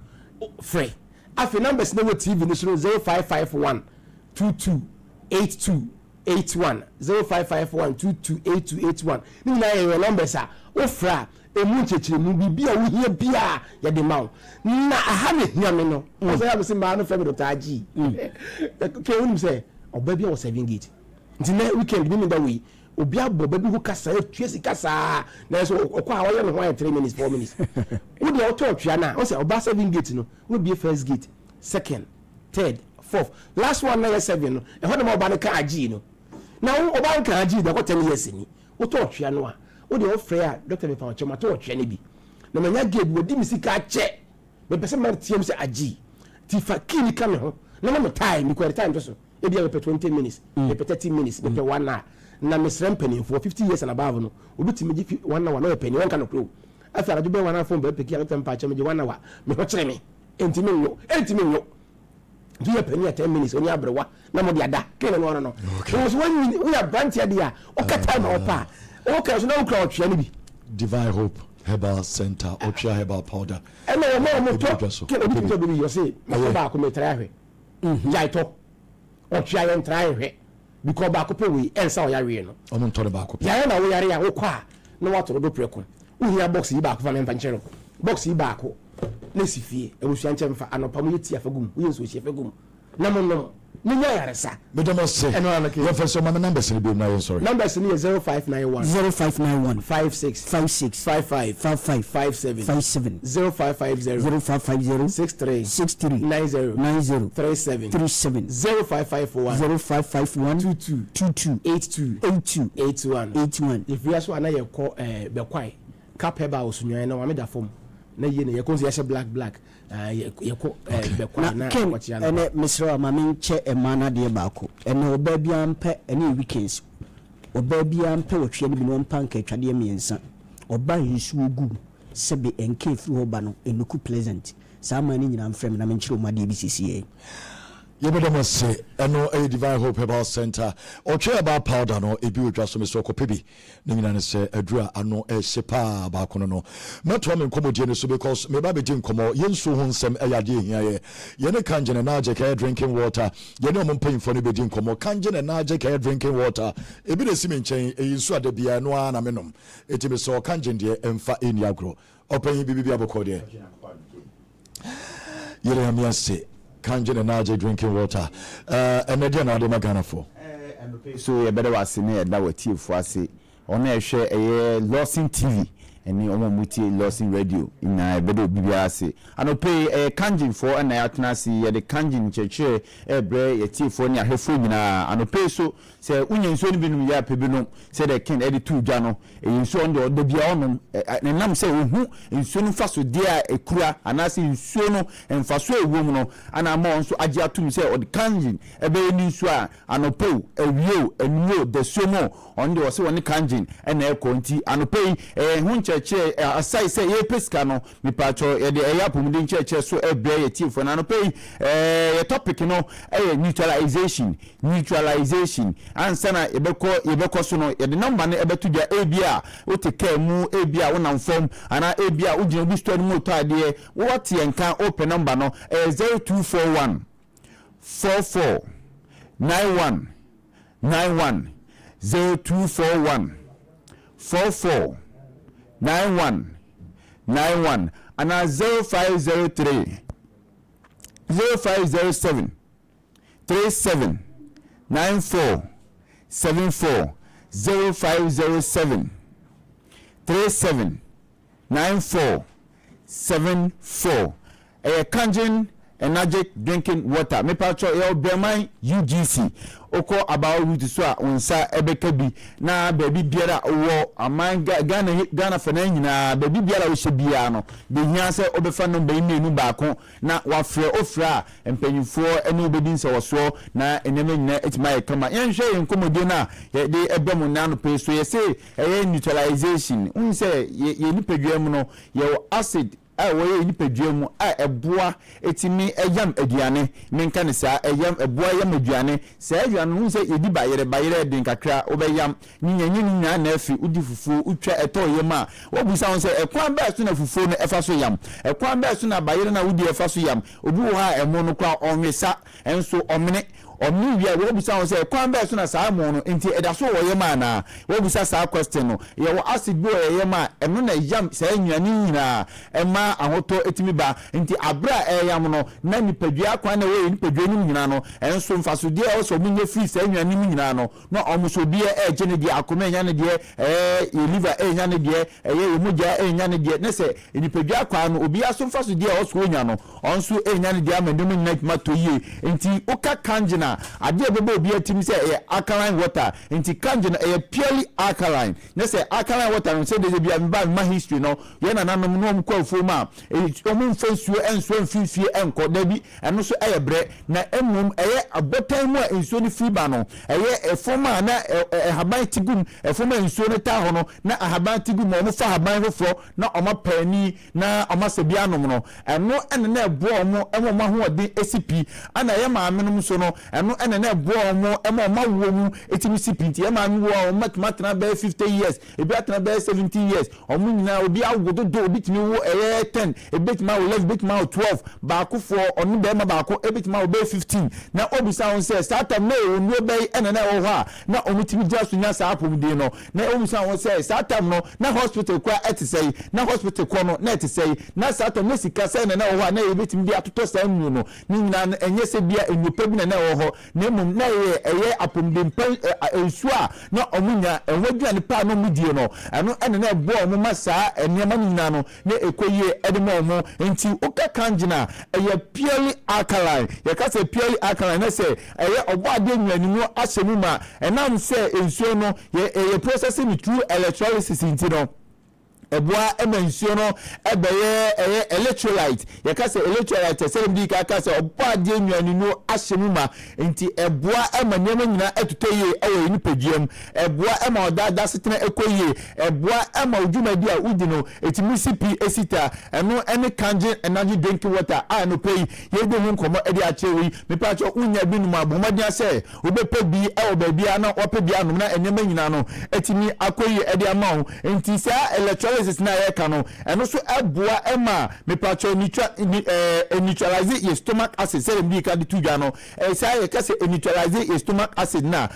free afi numbers na wo TV ni so 0551 2282 81 0551 228281 ni na your numbers a wo fra emu chechire mu bibia wo hia bia ya de mawo na aha ne hia me no o say abisi ma no fe me Dr. Aji ke wonu say oba bia wo 7 gate nti na weekend bi me da we obi abo ba bi ho kasa etuesi kasa na so okwa wo ye no ho 3 minutes 4 minutes wo de auto twia na o say oba 7 gate no wo be first gate second third fourth last one na 7 no e ho na oba ne ka Aji no na oba ka Aji da ko 10 years ni wo to twia no a wo de ofre a Dr. me fa choma to twia ne bi na manya gate wo di misika che be pese man tiem se Aji ti fa kini ka me ho na mo time mi ko time to so e bia be 20 minutes be 30 minutes be 1 hour na mesrem penny for 50 years and above no obi me gi 1 hour na penny won ka no pro afi ara be 1 hour phone be peki a tempa che me gi 1 hour me ho kire me entimi nyo do you penny 10 minutes oni abrewa na mo dia da kele no so when we are branch here dia o ka time o pa o ka so na ukra o twia ni bi Divine Hope Herbal Center Ochia Herbal Powder e mo to ke obi to bi yo say ma ba ko me try ahwe ya to o twia ye try ahwe because ba ko pe we ensa o ya we no o mo ntore ba ko ya na we yare ya wo kwa na wa to do preko wo hia box yi ba ko fa me nchero box yi ba ko na sifie e wo sua nche mfa anopa mo yeti afagum wo yenso hie afagum na mo no nya yare sa me dem say your first my numbers ni be na sorry numbers ni 0591 56 55 57 0550 63 90 37 0551 22 81 if you aso ana ye ko be kwai cap heba osunyan na wa me da fom na ye ne ye ko se black ye ko be kwa na kwatia na ene misra ma men che emana de baako ene oba bia mpe ene weekends oba bia mpe wotwe ne bi no mpanka twade miensa oba yisu ogu sebe enke firi ho ba no enuku pleasant sa ma ni nyina mfrem na men chiro ma de BCCA yebedemo se eno a Divine Hope Herbal Center Ochia Herbal Powder no ebi odwa so me so kopebi ne nyina ne se adura ano e sepa ba kono no meto me nkomodie ne so because me ba be din komo yenso ho nsem eyade hia ye ne kanjene na je ka drinking water ye ne ompanyfo ne be din komo kanjene na je ka drinking water ebi de si me nchen eyinsu ade bia no ana menom etime so kanjene de emfa eni agro opanyi bibi abokode yere amiase kanjene naje drinking water energy na de magana for so you better was in that what tea for say on ehwe Lawson TV eni omo muti Lawson radio ina bedo bibia say anope kanjin for na yatena si ye de kanjin cheche ebre ye tea for ni ahefo nyina anope so say unye nso ni binum ya pebinum say the king edi tu dwa no nso on de bia onom nenam say ohu nso no faso dia ekura anase nso no emfaso ewom no ana ma onso age atum say o de kanjin ebe ni nso a anope ewieo enuo de somo on de o say woni kanjin na ekonti anope hu nche nkyerɛkyerɛ aside sɛ yɛpɛ sika no mepatwɔ yɛde ɛyɛ apɔmuden nkyerɛkyerɛ so ɛbrɛ yɛ tiefo na no pɛ yɛ topic no ɛyɛ neutralization ansa na yɛbɛkɔ so no yɛde number no ɛbɛto dwa ebi a wote kaa mu ebi a wonam fam anaa ebi a wogyina obi store no mu tɔ adeɛ wɔte yɛnka open number no 0241 44 91 91 0241 44 91 91 and 0503 0507 37 94 74 0507 37 94 74 Kanjin energy drinking water me patcho e obeman UGC oko about route so a unsa ebeka bi na baby biara wo aman Ghana fa na nyina baby biara wo hye bia no be hia se obefa no be menu baako na wafre ofra empanyifo ene obedin se woso na eneme nyina etima ye kama yenhwe yenkomode na ye de ebem na no pe so ye se neutralization unse ye nipadua mu no ye acid woyɛ nipadua mu ɛboa etimi ɛyam aduane menka ne saa ɛboa yam aduane saa aduane no sɛ yedi bayere den kakra obɛyam nyinya na afi udi fufuo utwa ɛtɔ yam a wobusa won sɛ ɛkwan bɛɛ so na fufuo no ɛfa so yam ɛkwan bɛɛ so na bayere na wudi ɛfa so yam obi wo ha ɛmo no kwa ɔnwesa enso ɔmene wi a wobusa won sɛ ɛkwan bɛɛ so na saa mo no enti ɛda so wɔ yam ana wobusa saa question no yɛwɔ acid bo yam a ɛno na yam saa nnuane nyina ɛma ahoto etimi ba nti abra ɛyam no na nipadua kwan na we nipadua nim nyina no enso mfasode e so munye free sa nnuane nim nyina no na omuso bie ɛgye ne die akoma nya ne die liver nya ne die yemugya nya ne die ne se nipadua kwan no obi aso mfasode e so nya no onso nya ne die amandom nyina tomato yie nti oka kanjina ade bebe obi atimi se alkaline water nti kanjina purely alkaline ne se alkaline water no se de bia mba ma history no ye na nanom no omkwafuo ma omun fansuo enso mfifie enko da bi eno so bre na emum abotan mu a ensuo ni fiba no efoma na haban tigum efoma ensuo ne ta ho no na haban tigum mo fa haban foforo na omapani na omasabi anom no eno ene na ebo omo emoma ho ode esipi ana ye maamenom so no eno ene na ebo omo emoma wo mu etimi sipinti ye maame wo o matmatna be 50 years ebi atna be 70 years omo nyina obi awodo do obi timi wo 10 ebetima wo 11 ebetima wo 12 baako fo onu be ma baako ebetima wo be 15 na obisa won say starter na onu be ene na wo ho a na omutimi gya so nya sa apomde no na obisa won say starter no na hospital kwa etisei na hospital kwa no na etisei na starter no sika say na wo ho a na ebetimi bi atoto sa nnu no ni nyina enye se bia enyopa bi na wo ho na emum na eye apomde mpan ensu a na omunya enwaduane pa no mudie no eno ene na ebo omu masa enema nyina no na ekoye edemo nti oka kanjina purely alkaline yakase purely alkaline na say obo ade nwani mu asemu ma enam say ensuo no processing through electrolysis nti no eboa emensuo no ebeye electrolyte yakase electrolyte say mbi kakase obo ade nwani mu asemu ma nti eboa emanyema nyina etutoye ewe ni peduam eboa ema odada setena ekoye eboa ema odwumadi a udi no etimusipi esita eno ene kanjin energy drinking water a no pay yede hu nkomo ede achewi mepacho unya binu abomadi say obepe bi ba bia na ope bia no na enyema nyina no etimi akoye ede amawo nti sa electrolysis na yeka no eno so eboa ema mepacho neutralize your stomach acid say mbi ka de tudwa no sa yekase neutralize your stomach acid na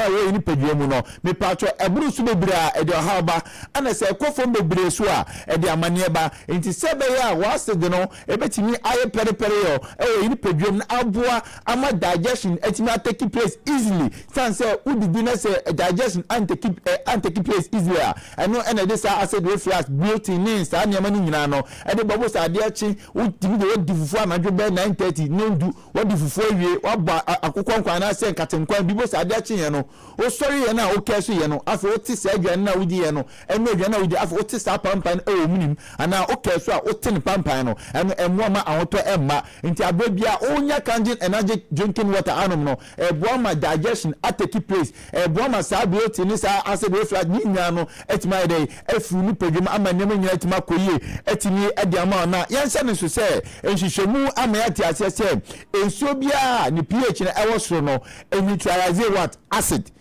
we ni peduamu no mepacho eburu so bebira ede haba ana say kofo bebire so a ede amane ba nti sebe ya acid no ebetimi aye periperi yo ni peduam na aboa ama digestion etimi take place easily sense udidi na say digestion and take place easily eno ene this acid reflux built-in sa nyama ni nyina no ede bobo sa ade achi udimi de odifufu anadwo be 9:30 nondu wodifufu awie waba akokon kwan na say nkatenkwan bibo sa ade achi ye no o sorry ye na o keso ye no afa o ti sa adwan na wudi ye no eno adwan na wudi afa o ti sa pampan e munim ana o keso a o ti ne pampan no eno emo ma ahoto emma nti ababia onya kanjin energy drinking water anom no ebo ma digestion atake place ebo ma sa built-in sa acid reflux ni nyina no etima dey efuru nipadwuma ama nneɛma nyinaa tuma koyie etimi ade ama na yɛnhyɛ ne so sɛ nhwehwɛmu ama yɛate aseɛ sɛ nsuo biara ne pH na ɛwɔ soro no neutralize what acid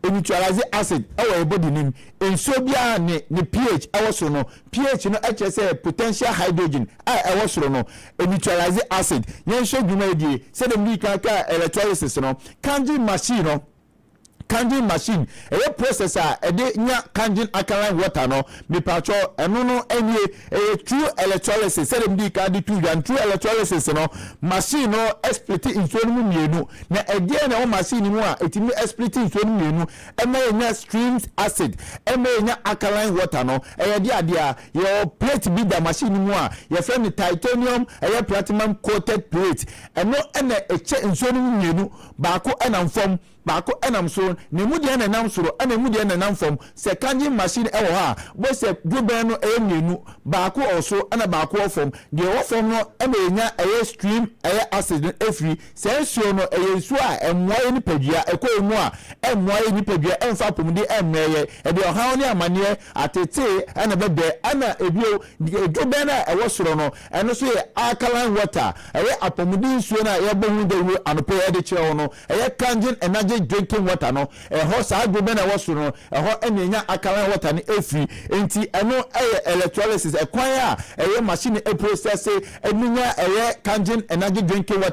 neutralize acid ɛwɔ body nim nsuo biara ne pH ɛwɔ soro no pH no ɛkyerɛ sɛ potential hydrogen a ɛwɔ soro no neutralize acid yɛnhyɛ dwuma die sɛ dem di kaka electrolysis no canning machine a process a ɛde nya canning alkaline water no mepacho ɛno no ɛnie true electrolysis sɛ dem di ka de tu yan true electrolysis no machine no split nsuo no mu mienu na ɛdeɛ na o machine mu a etimi split nsuo no mienu ɛma nya stream acid ɛma nya alkaline water no ɛyɛ de ade a your plate bi da machine mu a your friend titanium ɛyɛ platinum coated plate ɛno ɛna ɛkyɛ nsuo no mu mienu baako ɛnam fam baako ɛnam so ne mu deɛ nam soro ɛna mu deɛ nam fam sɛ canning machine ɛwɔ ha bo sɛ dwobɛn no ɛyɛ mienu baako ɔso ɛna baako ɔfam deɛ ɛwɔ fam no ɛna ɛnya ɛyɛ stream ɛyɛ acid no efiri sɛ nsuo no ɛyɛ nsuo a ɛmmoa yɛ nipadua ɛkɔ emu a ɛmmoa yɛ nipadua ɛmfa pomde ɛmmɛyɛ ɛde ɔhaw ne amaneɛ atete ɛna bɛbɛ ɛna ebio dwobɛn no ɛwɔ soro no ɛno so yɛ alkaline water ɛyɛ apomde nsuo no a yɛbɔ hu dawuro anɔpɛ yɛde kyerɛ no ɛyɛ canning energy drinking water no ɛhɔ saa dwobɛn na ɛwɔ soro no ɛhɔ ɛna alkaline water no efiri enti ɛno ɛyɛ electrolysis ɛkwan a ɛyɛ machine process ɛnunya ɛyɛ canning energy drinking water